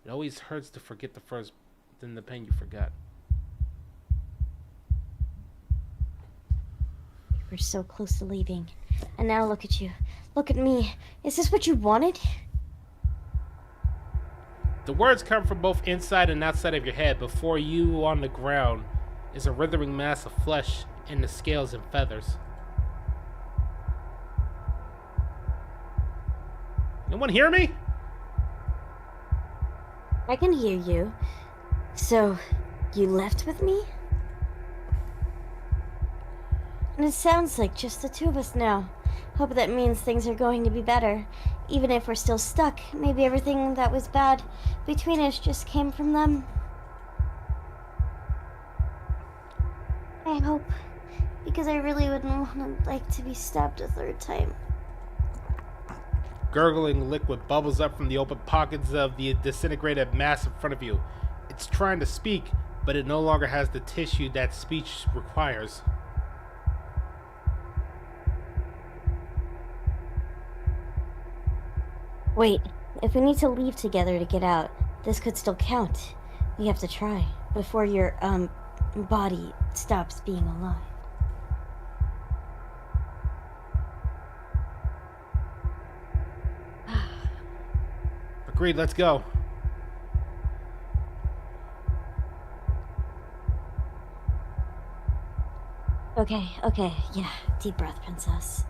It always hurts to forget the first, then the pain you forgot. You were so close to leaving. And now look at you. Look at me. Is this what you wanted? The words come from both inside and outside of your head. Before you on the ground is a writhing mass of flesh and the scales and feathers. Anyone hear me? I can hear you. So, you left with me? And it sounds like just the two of us now. Hope that means things are going to be better. Even if we're still stuck, maybe everything that was bad between us just came from them. I hope. Because I really wouldn't like to be stabbed a third time. Gurgling liquid bubbles up from the open pockets of the disintegrated mass in front of you. It's trying to speak, but it no longer has the tissue that speech requires. Wait, if we need to leave together to get out, this could still count. We have to try before your, body stops being alive. Agreed, let's go. Okay, yeah, deep breath, princess.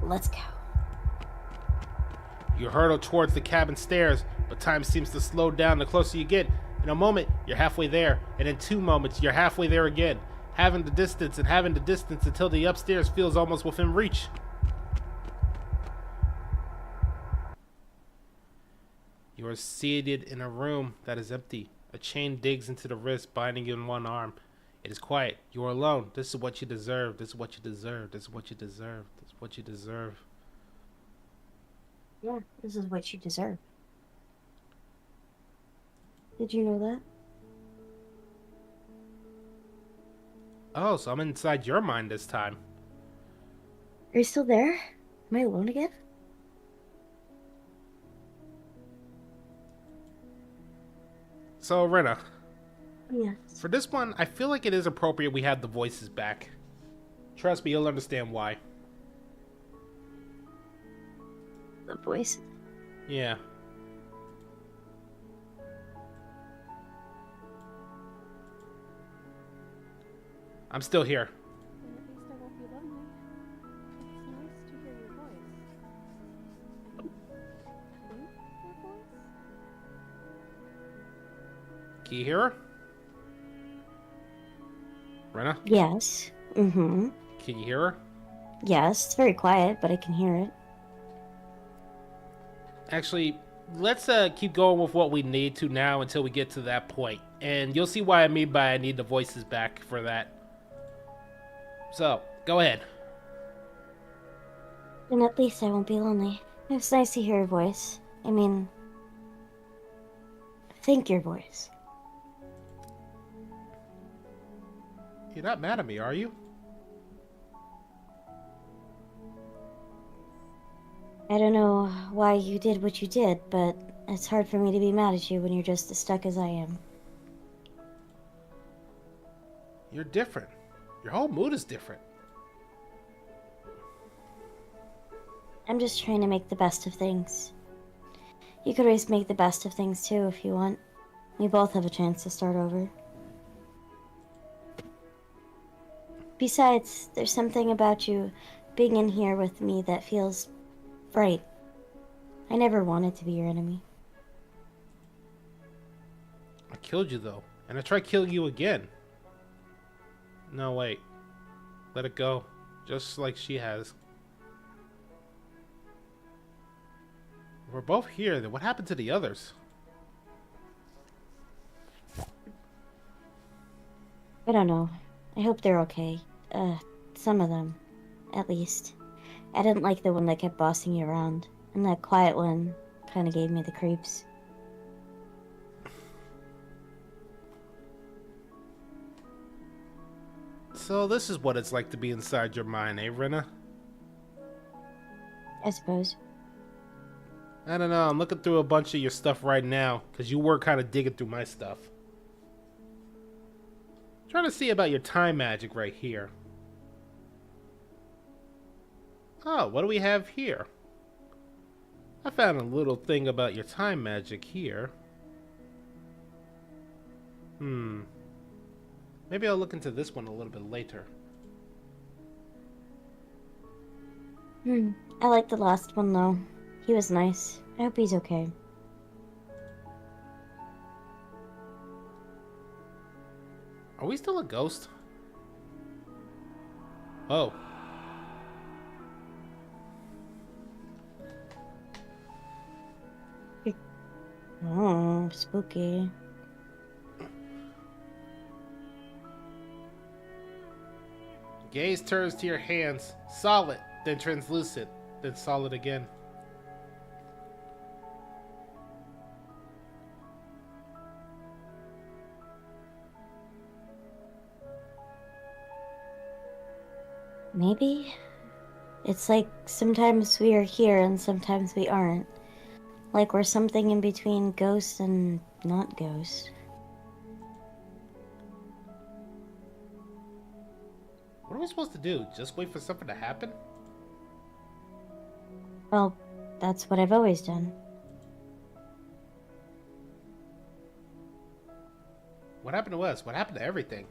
Let's go. You hurtle towards the cabin stairs, but time seems to slow down the closer you get. In a moment, you're halfway there, and in 2 moments, you're halfway there again, having the distance until the upstairs feels almost within reach. You are seated in a room that is empty. A chain digs into the wrist, binding you in one arm. It is quiet. You are alone. This is what you deserve. This is what you deserve. This is what you deserve. This is what you deserve. Yeah, this is what you deserve. Did you know that? Oh, so I'm inside your mind this time. Are you still there? Am I alone again? So, Rena, Yes. for this one, I feel like it is appropriate we have the voices back. Trust me, you'll understand why. The voice? Yeah. I'm still here. Then at least I won't be lonely. It's nice to hear your voice. Think your voice? Can you hear her? Rena? Yes. Mm-hmm. Can you hear her? Yes, it's very quiet, but I can hear it. Actually, let's keep going with what we need to now until we get to that point. And you'll see why I mean by I need the voices back for that. So, go ahead. And at least I won't be lonely. It's nice to hear your voice. I mean, think your voice. You're not mad at me, are you? I don't know why you did what you did, but it's hard for me to be mad at you when you're just as stuck as I am. You're different. Your whole mood is different. I'm just trying to make the best of things. You could always make the best of things too if you want. We both have a chance to start over. Besides, there's something about you being in here with me that feels right. I never wanted to be your enemy. I killed you, though. And I tried killing you again. No, wait. Let it go. Just like she has. We're both here. Then what happened to the others? I don't know. I hope they're okay. Some of them, at least. I didn't like the one that kept bossing you around, and that quiet one kind of gave me the creeps. So this is what it's like to be inside your mind, eh, Rena? I suppose. I don't know. I'm looking through a bunch of your stuff right now, because you were kind of digging through my stuff. Trying to see about your time magic right here. Oh, what do we have here? I found a little thing about your time magic here. Maybe I'll look into this one a little bit later. I like the last one though. He was nice. I hope he's okay. Are we still a ghost? Oh. Oh, spooky. Gaze turns to your hands. Solid, then translucent, then solid again. Maybe? It's like sometimes we are here and sometimes we aren't. Like we're something in between ghost and not ghost. What are we supposed to do? Just wait for something to happen? Well, that's what I've always done. What happened to us? What happened to everything?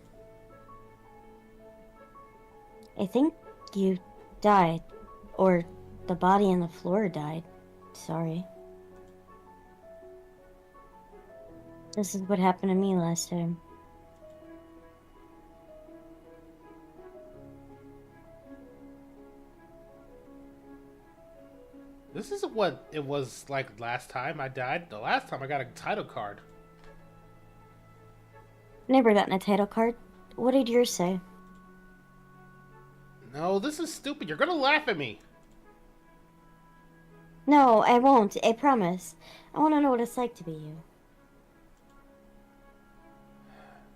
I think you died. Or the body on the floor died. Sorry. This is what happened to me last time. This isn't what it was like last time I died. The last time I got a title card. Never gotten a title card. What did yours say? No, this is stupid. You're gonna laugh at me. No, I won't. I promise. I want to know what it's like to be you.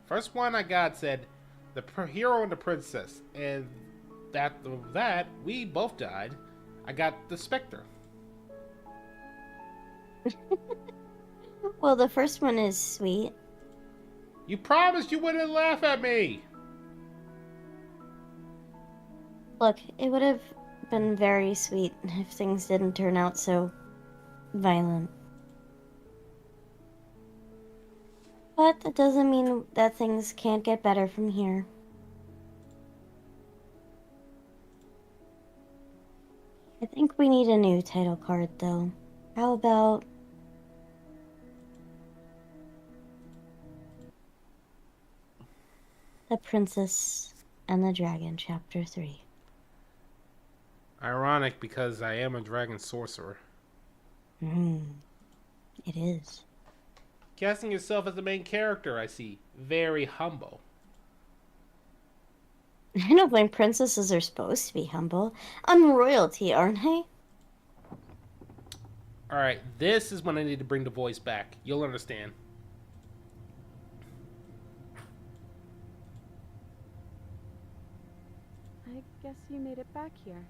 First one I got said, the hero and the princess. And that we both died. I got the specter. Well, the first one is sweet. You promised you wouldn't laugh at me. Look, it would have been very sweet if things didn't turn out so violent. But that doesn't mean that things can't get better from here. I think we need a new title card, though. How about... The Princess and the Dragon, Chapter 3. Ironic, because I am a dragon sorcerer. It is. Casting yourself as the main character, I see. Very humble. I don't think princesses are supposed to be humble. I'm royalty, aren't I? Alright, this is when I need to bring the voice back. You'll understand. I guess you made it back here.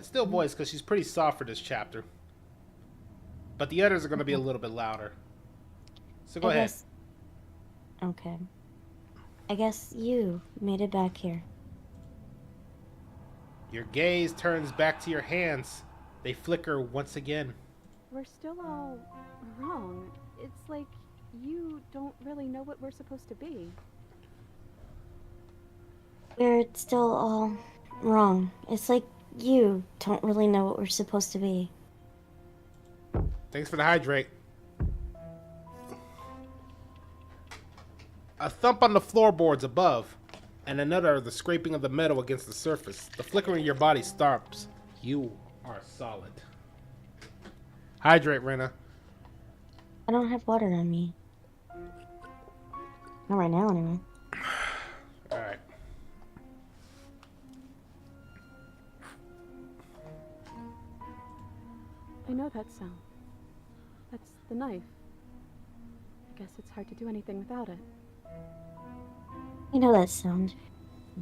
Still voice, because she's pretty soft for this chapter. But the others are going to be a little bit louder. So go ahead. Okay. I guess you made it back here. Your gaze turns back to your hands. They flicker once again. We're still all wrong. It's like you don't really know what we're supposed to be. We're still all wrong. It's like you don't really know what we're supposed to be. Thanks for the hydrate. A thump on the floorboards above, and another the scraping of the metal against the surface. The flickering of your body stops. You are solid. Hydrate, Rena. I don't have water on me. Not right now, anyway. Alright. I know that sound. That's the knife. I guess it's hard to do anything without it. You know that sound.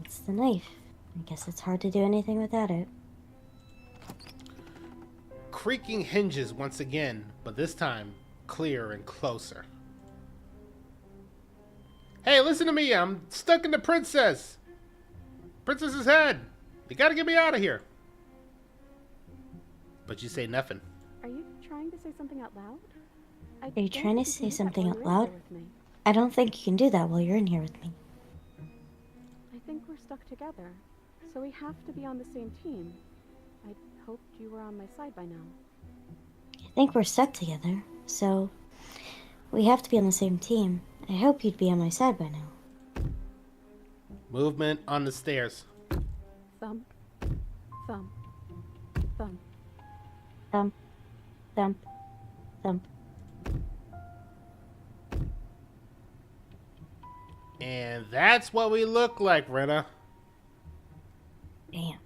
It's the knife. I guess it's hard to do anything without it. Creaking hinges once again, but this time clearer and closer. Hey, listen to me. I'm stuck in the princess's head. You gotta get me out of here. But you say nothing. Are you trying to say something out loud? Are you trying to say something out loud? I don't think you can do that while you're in here with me. I think we're stuck together, so we have to be on the same team. hoped you were on my side by now. I think we're stuck together, so we have to be on the same team. I hope you'd be on my side by now. Movement on the stairs. Thump, thump, thump. Thump, thump, thump. And that's what we look like, Rena. Damn.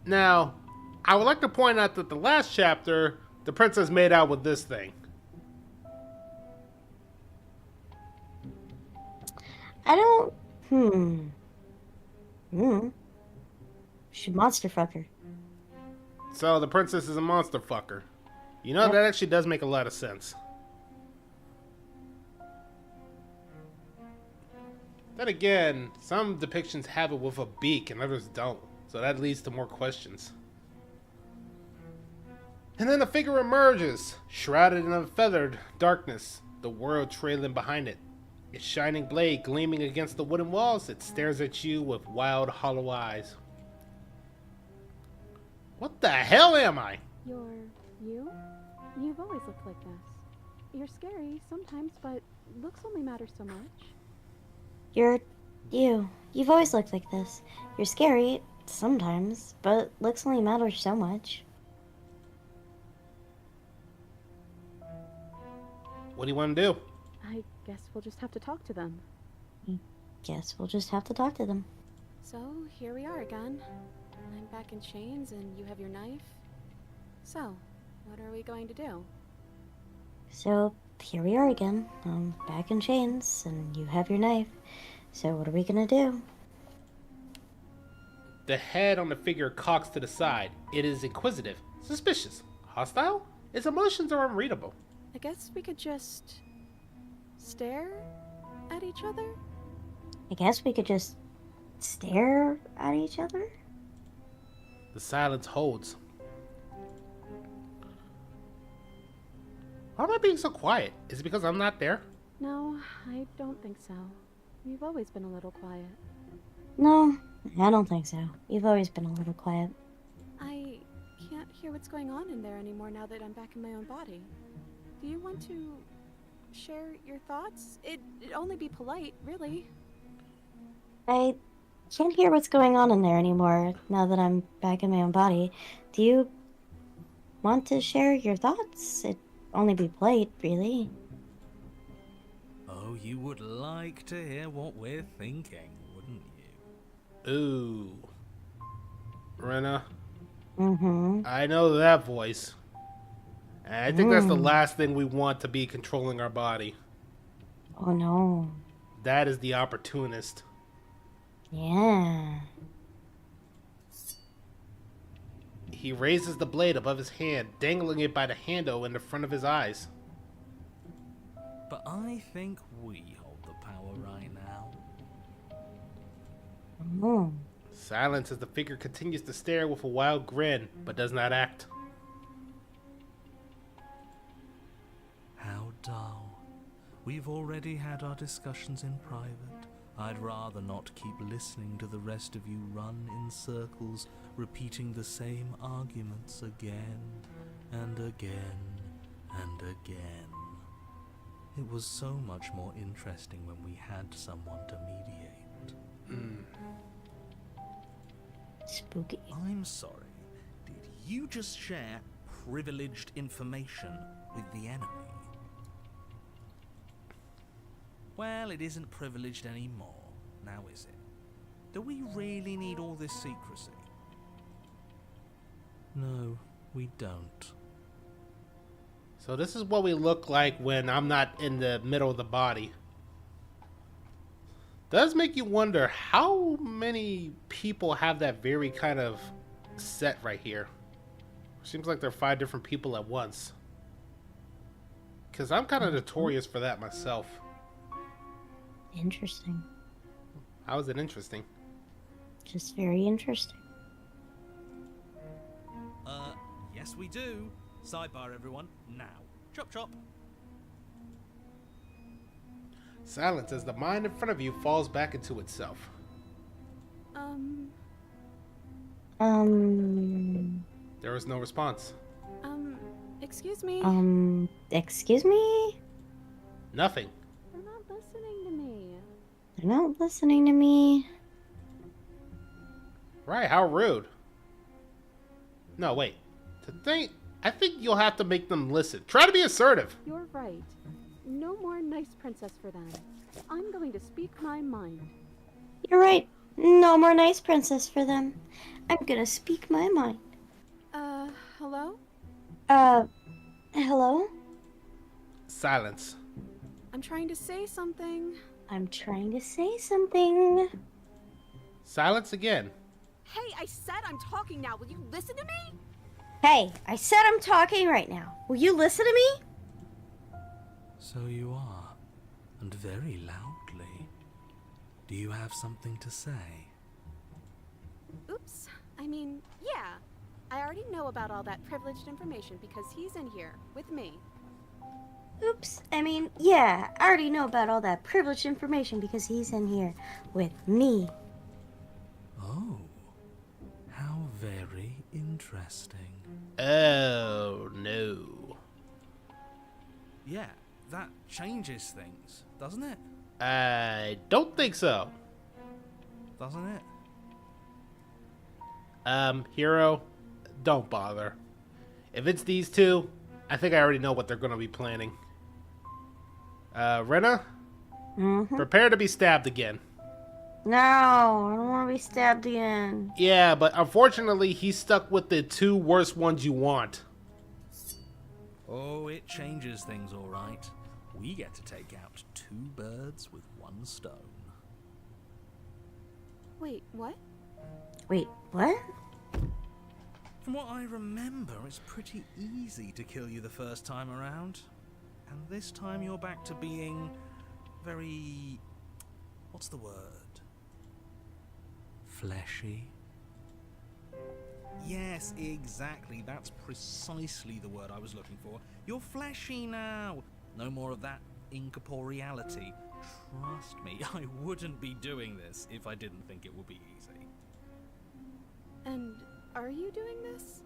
Now, I would like to point out that the last chapter, the princess made out with this thing. I don't... Should monster fuck her. So the princess is a monster fucker. You know, Yep. that actually does make a lot of sense. Then again, some depictions have it with a beak and others don't. So that leads to more questions. And then the figure emerges, shrouded in a feathered darkness, the world trailing behind it. Its shining blade gleaming against the wooden walls, it stares at you with wild, hollow eyes. What the hell am I? You're you? You've always looked like this. You're scary sometimes, but looks only matter so much. You're you. You've always looked like this. You're scary sometimes, but looks only matter so much. What do you want to do? I guess we'll just have to talk to them. Guess we'll just have to talk to them. So, here we are again. I'm back in chains and you have your knife. So, what are we going to do? So, here we are again. I'm back in chains, and you have your knife. So, what are we gonna do? The head on the figure cocks to the side. It is inquisitive, suspicious, hostile. Its emotions are unreadable. I guess we could just stare at each other? I guess we could just stare at each other? The silence holds. Why am I being so quiet? Is it because I'm not there? No, I don't think so. You've always been a little quiet. No, I don't think so. You've always been a little quiet. I can't hear what's going on in there anymore now that I'm back in my own body. Do you want to share your thoughts? It'd only be polite, really. I can't hear what's going on in there anymore now that I'm back in my own body. Do you want to share your thoughts? It'd only be polite, really. Oh, you would like to hear what we're thinking, wouldn't you? Ooh. Rena, Mm-hmm. I know that voice. And I think that's the last thing we want to be controlling our body. Oh, no. That is the opportunist. Yeah. He raises the blade above his hand, dangling it by the handle in the front of his eyes. But I think we hold the power right now. Mm. Silence as the figure continues to stare with a wild grin, but does not act. How dull. We've already had our discussions in private. I'd rather not keep listening to the rest of you run in circles, repeating the same arguments again and again and again. It was so much more interesting when we had someone to mediate. Spooky. I'm sorry. Did you just share privileged information with the enemy? Well, it isn't privileged anymore, now is it? Do we really need all this secrecy? No, we don't. So this is what we look like when I'm not in the middle of the body. Does make you wonder how many people have that very kind of set right here. Seems like there are 5 different people at once. Because I'm kind of notorious for that myself. Interesting. How is it interesting? Just very interesting. Yes we do. Sidebar everyone, now. Chop chop. Silence as the mind in front of you falls back into itself. There was no response. Excuse me? Excuse me? Nothing. They're not listening to me. They're not listening to me. Right, how rude. No, wait. I think you'll have to make them listen. Try to be assertive. You're right. No more nice princess for them. I'm going to speak my mind. You're right. No more nice princess for them. I'm gonna speak my mind. Hello? Hello? Silence. I'm trying to say something. I'm trying to say something. Silence again. Hey, I said I'm talking now. Will you listen to me? Hey, I said I'm talking right now. Will you listen to me? So you are, and very loudly. Do you have something to say? Oops. I mean, yeah. I already know about all that privileged information because he's in here with me. Oops. I mean, yeah, I already know about all that privileged information because he's in here with me. Oh, how very interesting. Oh, no. Yeah, that changes things, doesn't it? I don't think so. Doesn't it? Hero, don't bother. If it's these two, I think I already know what they're going to be planning. Rena? Prepare to be stabbed again. No, I don't want to be stabbed again. Yeah, but unfortunately, he's stuck with the two worst ones you want. Oh, it changes things, all right. We get to take out 2 birds with 1 stone. Wait, what? Wait, what? From what I remember, it's pretty easy to kill you the first time around. And this time you're back to being very... what's the word? Fleshy? Yes, exactly. That's precisely the word I was looking for. You're fleshy now. No more of that incorporeality. Trust me, I wouldn't be doing this if I didn't think it would be easy. And are you doing this?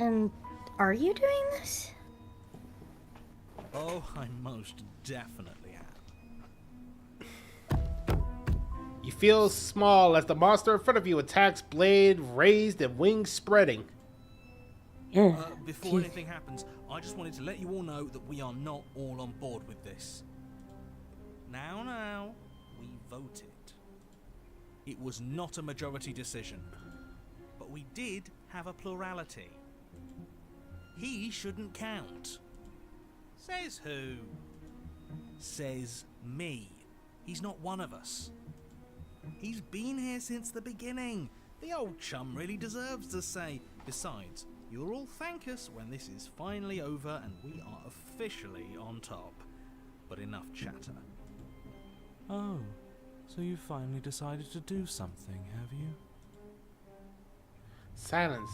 And are you doing this? Oh, I most definitely am. You feel small as the monster in front of you attacks, blade raised and wings spreading. Yeah. Before anything happens, I just wanted to let you all know that we are not all on board with this. Now, we voted. It was not a majority decision, but we did have a plurality. He shouldn't count. Says who? Says me. He's not one of us. He's been here since the beginning. The old chum really deserves to say. Besides, you'll all thank us when this is finally over and we are officially on top. But enough chatter. Oh, so you finally decided to do something, have you? Silence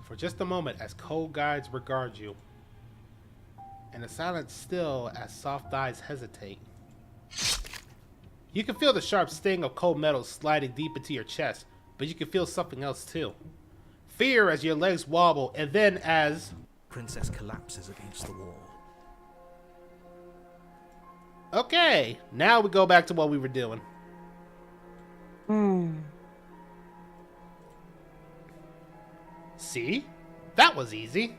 for just a moment as cold guides regard you. And the silence still as soft eyes hesitate. You can feel the sharp sting of cold metal sliding deep into your chest, but you can feel something else too. Fear as your legs wobble, and then as... Princess collapses against the wall. Okay, now we go back to what we were doing. See? That was easy.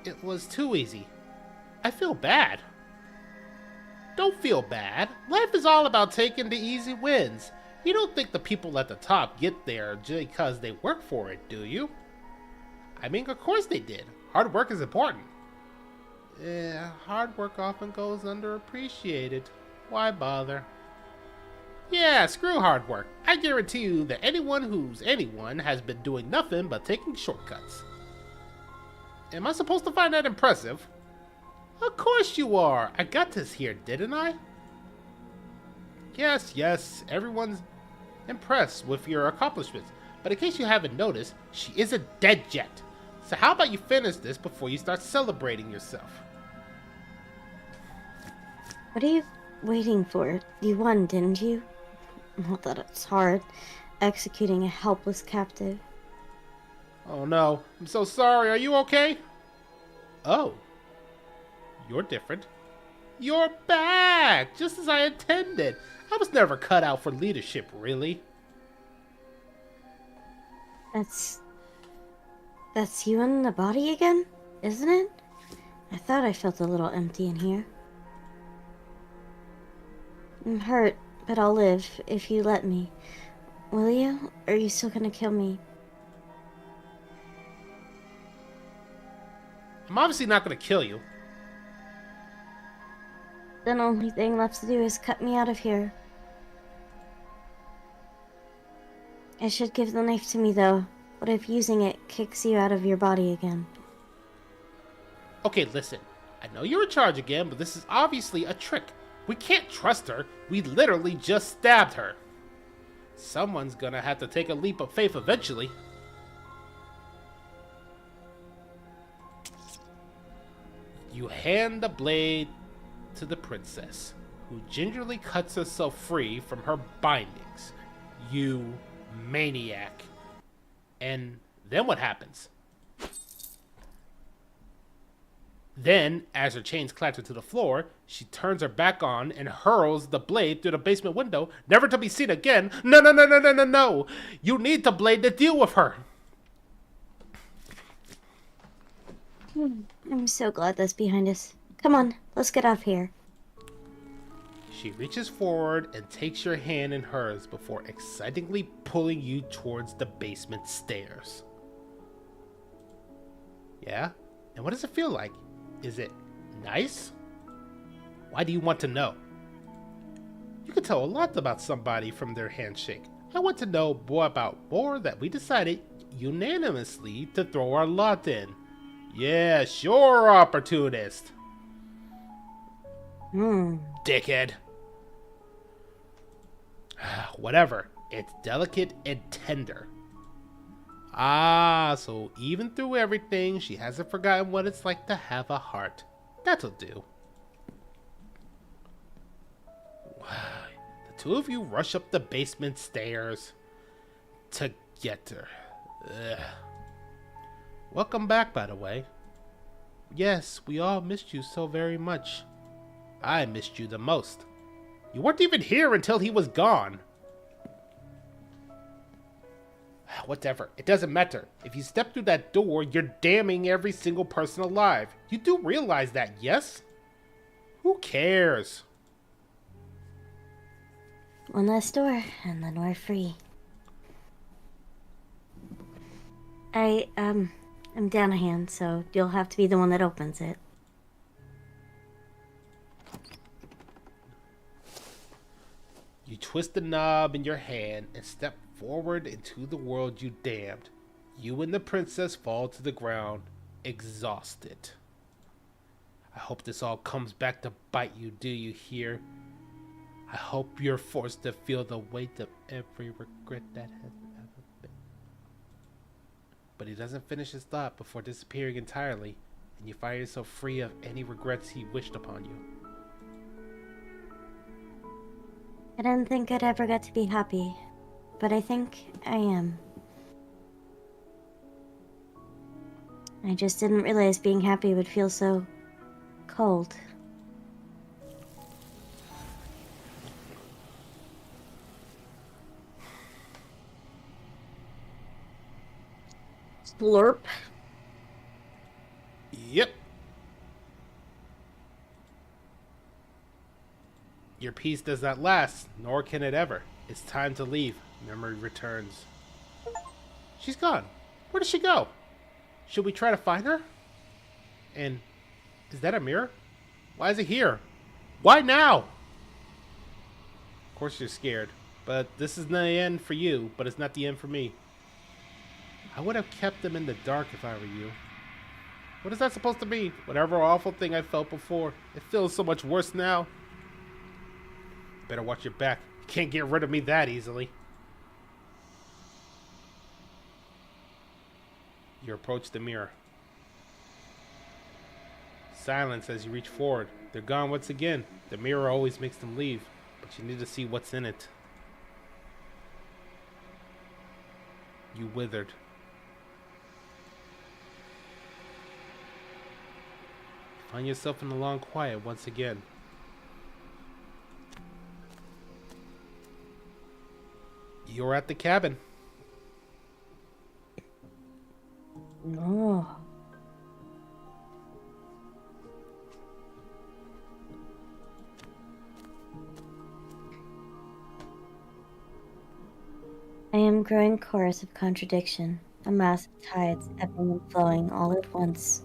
It was too easy. I feel bad. Don't feel bad. Life is all about taking the easy wins. You don't think the people at the top get there just because they work for it, do you? I mean, of course they did. Hard work is important. Hard work often goes underappreciated. Why bother? Yeah, screw hard work. I guarantee you that anyone who's anyone has been doing nothing but taking shortcuts. Am I supposed to find that impressive? Of course you are. I got this here, didn't I? Yes, everyone's impressed with your accomplishments. But in case you haven't noticed, she isn't dead yet. So how about you finish this before you start celebrating yourself? What are you waiting for? You won, didn't you? Not that it's hard. executing a helpless captive. Oh no, I'm so sorry. Are you okay? Oh, you're different. You're back, just as I intended. I was never cut out for leadership, really. That's you in the body again, isn't it? I thought I felt a little empty in here. I'm hurt, but I'll live if you let me. Will you? Or are you still gonna kill me? I'm obviously not gonna kill you. The only thing left to do is cut me out of here. I should give the knife to me, though. What if using it kicks you out of your body again? Okay, listen. I know you're in charge again, but this is obviously a trick. We can't trust her. We literally just stabbed her. Someone's gonna have to take a leap of faith eventually. You hand the blade to the princess, who gingerly cuts herself free from her bindings. You maniac. And then what happens? Then, as her chains clatter to the floor, she turns her back on and hurls the blade through the basement window, never to be seen again. No, no, no, no, no, no, no! You need the blade to deal with her! I'm so glad that's behind us. Come on, let's get off here. She reaches forward and takes your hand in hers before excitingly pulling you towards the basement stairs. Yeah? And what does it feel like? Is it nice? Why do you want to know? You can tell a lot about somebody from their handshake. I want to know more about more that we decided unanimously to throw our lot in. Yeah, sure, opportunist. Dickhead. Whatever. It's delicate and tender. Ah, so even through everything, she hasn't forgotten what it's like to have a heart. That'll do. The two of you rush up the basement stairs to get her. Ugh. Welcome back, by the way. Yes, we all missed you so very much. I missed you the most. You weren't even here until he was gone. Whatever, it doesn't matter. If you step through that door, you're damning every single person alive. You do realize that, yes? Who cares? One last door, and then we're free. I'm down a hand, so you'll have to be the one that opens it. You twist the knob in your hand and step forward into the world you damned. You and the princess fall to the ground, exhausted. I hope this all comes back to bite you, do you hear? I hope you're forced to feel the weight of every regret that has ever been. But he doesn't finish his thought before disappearing entirely, and you find yourself free of any regrets he wished upon you. I didn't think I'd ever get to be happy, but I think I am. I just didn't realize being happy would feel so cold. Slurp. Yep. Your peace does not last, nor can it ever. It's time to leave. Memory returns. She's gone. Where did she go? Should we try to find her? And is that a mirror? Why is it here? Why now? Of course you're scared, but this is the end for you, but it's not the end for me. I would have kept them in the dark if I were you. What is that supposed to be? Whatever awful thing I felt before, it feels so much worse now. Better watch your back. You can't get rid of me that easily. You approach the mirror. Silence as you reach forward. They're gone once again. The mirror always makes them leave, but you need to see what's in it. You withered. Find yourself in the long quiet once again. You're at the cabin. No. I am growing chorus of contradiction, a mass of tides ebbing and flowing all at once,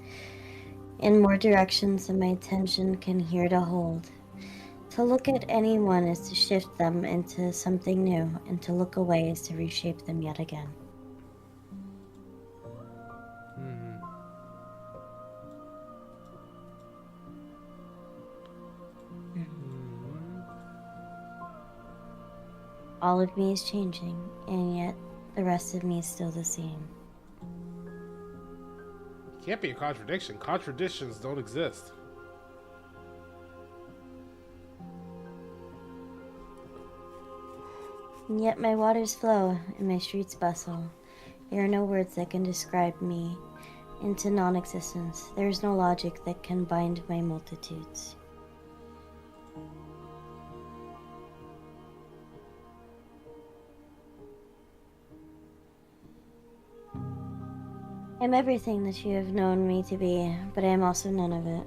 in more directions than my attention can hear to hold. To look at anyone is to shift them into something new, and to look away is to reshape them yet again. All of me is changing, and yet the rest of me is still the same. Can't be a contradiction. Contradictions don't exist. And yet my waters flow, and my streets bustle. There are no words that can describe me into non-existence. There is no logic that can bind my multitudes. I'm everything that you have known me to be, but I am also none of it.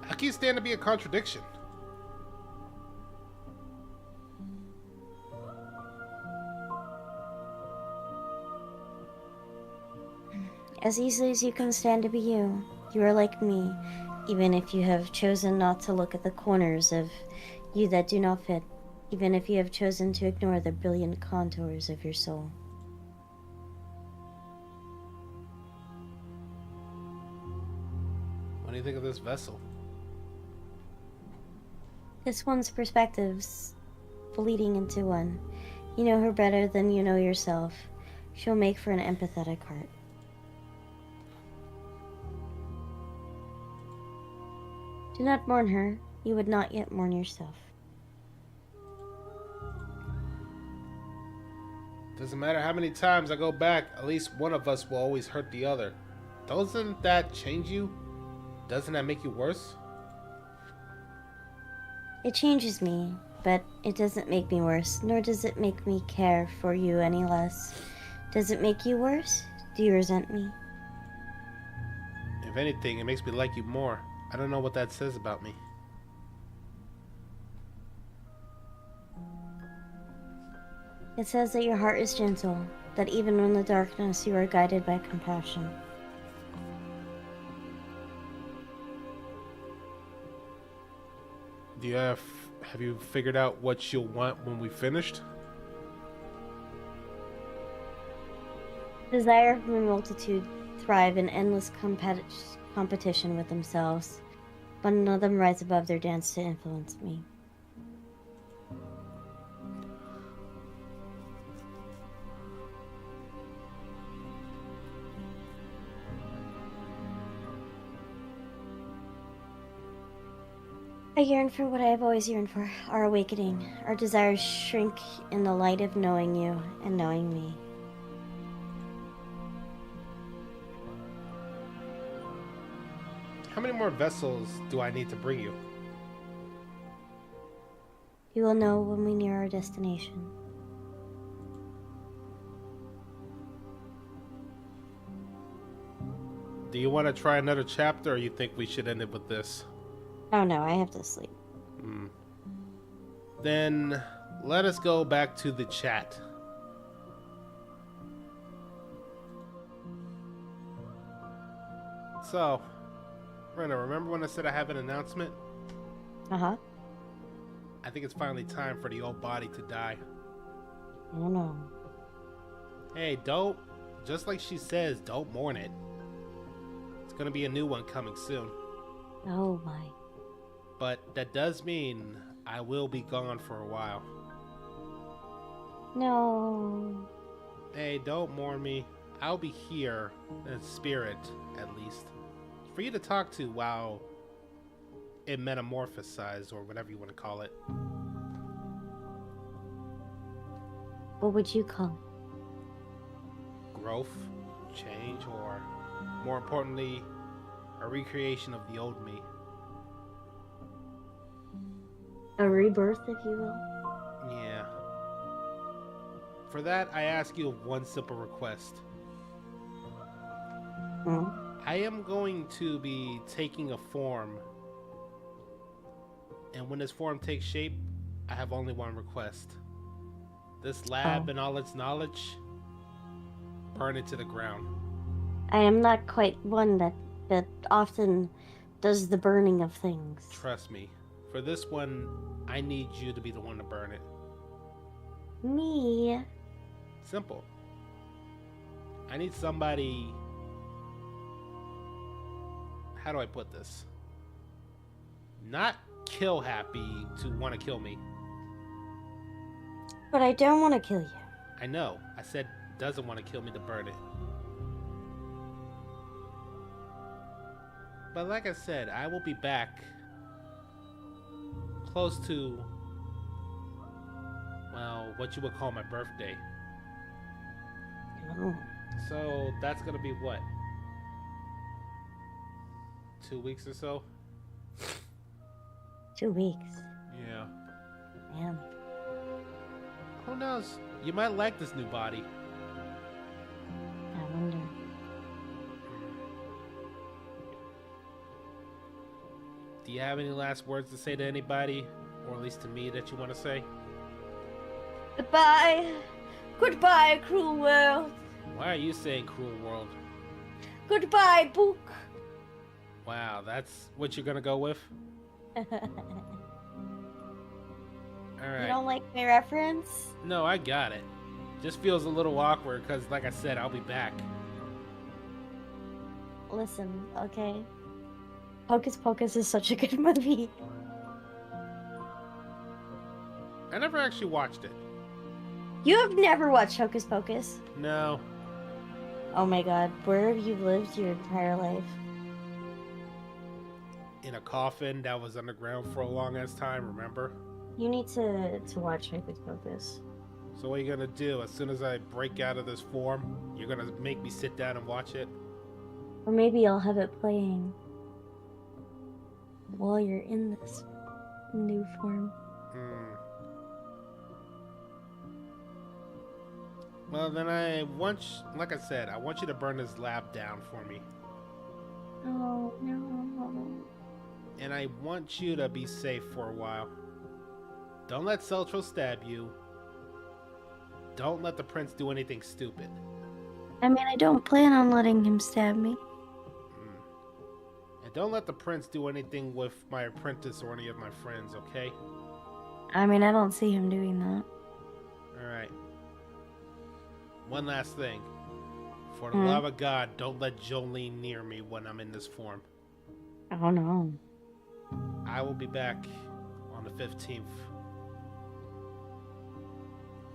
How can you stand to be a contradiction? As easily as you can stand to be you, you are like me, even if you have chosen not to look at the corners of you that do not fit, even if you have chosen to ignore the brilliant contours of your soul. What do you think of this vessel? This one's perspectives bleeding into one. You know her better than you know yourself. She'll make for an empathetic heart. Do not mourn her. You would not yet mourn yourself. Doesn't matter how many times I go back, at least one of us will always hurt the other. Doesn't that change you? Doesn't that make you worse? It changes me, but it doesn't make me worse, nor does it make me care for you any less. Does it make you worse? Do you resent me? If anything, it makes me like you more. I don't know what that says about me. It says that your heart is gentle, that even in the darkness you are guided by compassion. Do you have you figured out what you'll want when we finished? Desire of my multitude thrive in endless competition with themselves, but none of them rise above their dance to influence me. I yearn for what I have always yearned for, our awakening. Our desires shrink in the light of knowing you and knowing me. How many more vessels do I need to bring you? You will know when we near our destination. Do you want to try another chapter, or you think we should end it with this? Oh no, I have to sleep. Then let us go back to the chat. So, Rena, remember when I said I have an announcement? Uh-huh. I think it's finally time for the old body to die. Oh no. Hey, don't, just like she says, don't mourn it. It's gonna be a new one coming soon. Oh my. But that does mean I will be gone for a while. No. Hey, don't mourn me. I'll be here, in spirit, at least, for you to talk to while it metamorphosizes, or whatever you want to call it. What would you call Growth, change, or more importantly, a recreation of the old me. it? A rebirth, if you will? Yeah. For that, I ask you one simple request. Hmm? I am going to be taking a form, and when this form takes shape, I have only one request. This lab and all its knowledge, burn it to the ground. I am not quite one that often does the burning of things. Trust me. For this one, I need you to be the one to burn it. Me? Simple. I need somebody... How do I put this? Not kill happy to want to kill me. But I don't want to kill you. I know. I said doesn't want to kill me to burn it. But like I said, I will be back close to, well, what you would call my birthday. Oh. So that's gonna be what? 2 weeks or so? 2 weeks. Yeah. Man. Who knows? You might like this new body. I wonder. Do you have any last words to say to anybody? Or at least to me that you want to say? Goodbye. Goodbye, cruel world. Why are you saying cruel world? Goodbye, book. Wow, that's what you're gonna go with? You Alright. don't like my reference? No, I got it. Just feels a little awkward because, like I said, I'll be back. Listen, okay. Hocus Pocus is such a good movie. I never actually watched it. You have never watched Hocus Pocus? No. Oh my god, where have you lived your entire life? In a coffin that was underground for a long ass time, remember? You need to watch Hocus Pocus. So what are you gonna do? As soon as I break out of this form, you're gonna make me sit down and watch it? Or maybe I'll have it playing while you're in this new form. Well, then I want, like I said, I want you to burn this lab down for me. Oh, no. And I want you to be safe for a while. Don't let Celtro stab you. Don't let the prince do anything stupid. I mean, I don't plan on letting him stab me. And don't let the prince do anything with my apprentice or any of my friends, okay? I mean, I don't see him doing that. Alright. One last thing. For the love of God, don't let Jolene near me when I'm in this form. Oh no. I will be back on the 15th.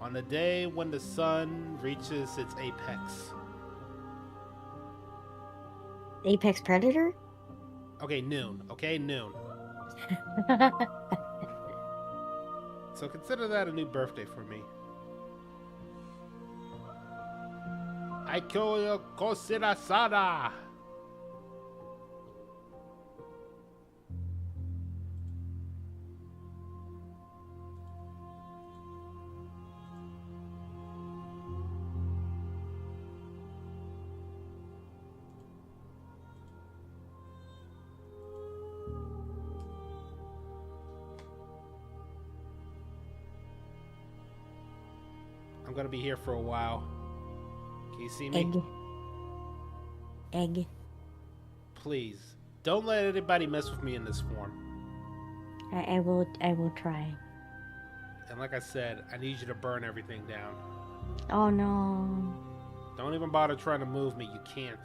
On the day when the sun reaches its apex. Apex Predator? Okay, noon. Okay, noon. So consider that a new birthday for me. Aikoyo Kosirasada! I'm gonna be here for a while. Can you see me? Egg. Please, don't let anybody mess with me in this form. I will try. And like I said, I need you to burn everything down. Oh no. Don't even bother trying to move me. You can't.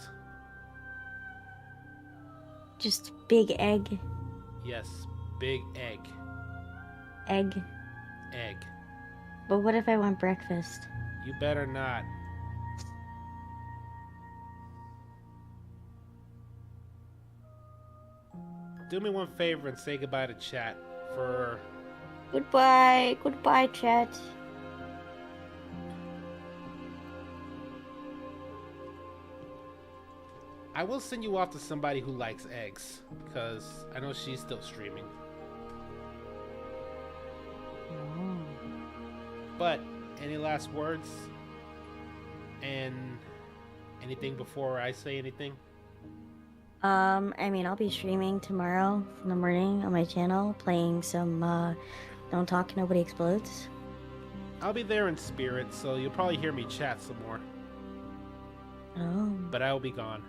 Just big egg. Yes, big egg. Egg. Egg. But what if I want breakfast? You better not. Do me one favor and say goodbye to chat for... Goodbye. Goodbye, chat. I will send you off to somebody who likes eggs, because I know she's still streaming. Oh. But, any last words? And anything before I say anything? I mean, I'll be streaming tomorrow in the morning on my channel, playing some, Don't Talk, Nobody Explodes. I'll be there in spirit, so you'll probably hear me chat some more. Oh. But I will be gone.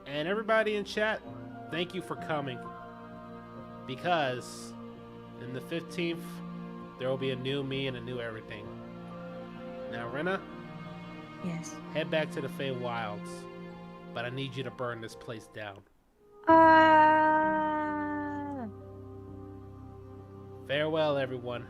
And everybody in chat, thank you for coming. Because in the 15th, there will be a new me and a new everything. Now, Rena, Yes. head back to the Feywilds. But I need you to burn this place down. Ah! Farewell, everyone.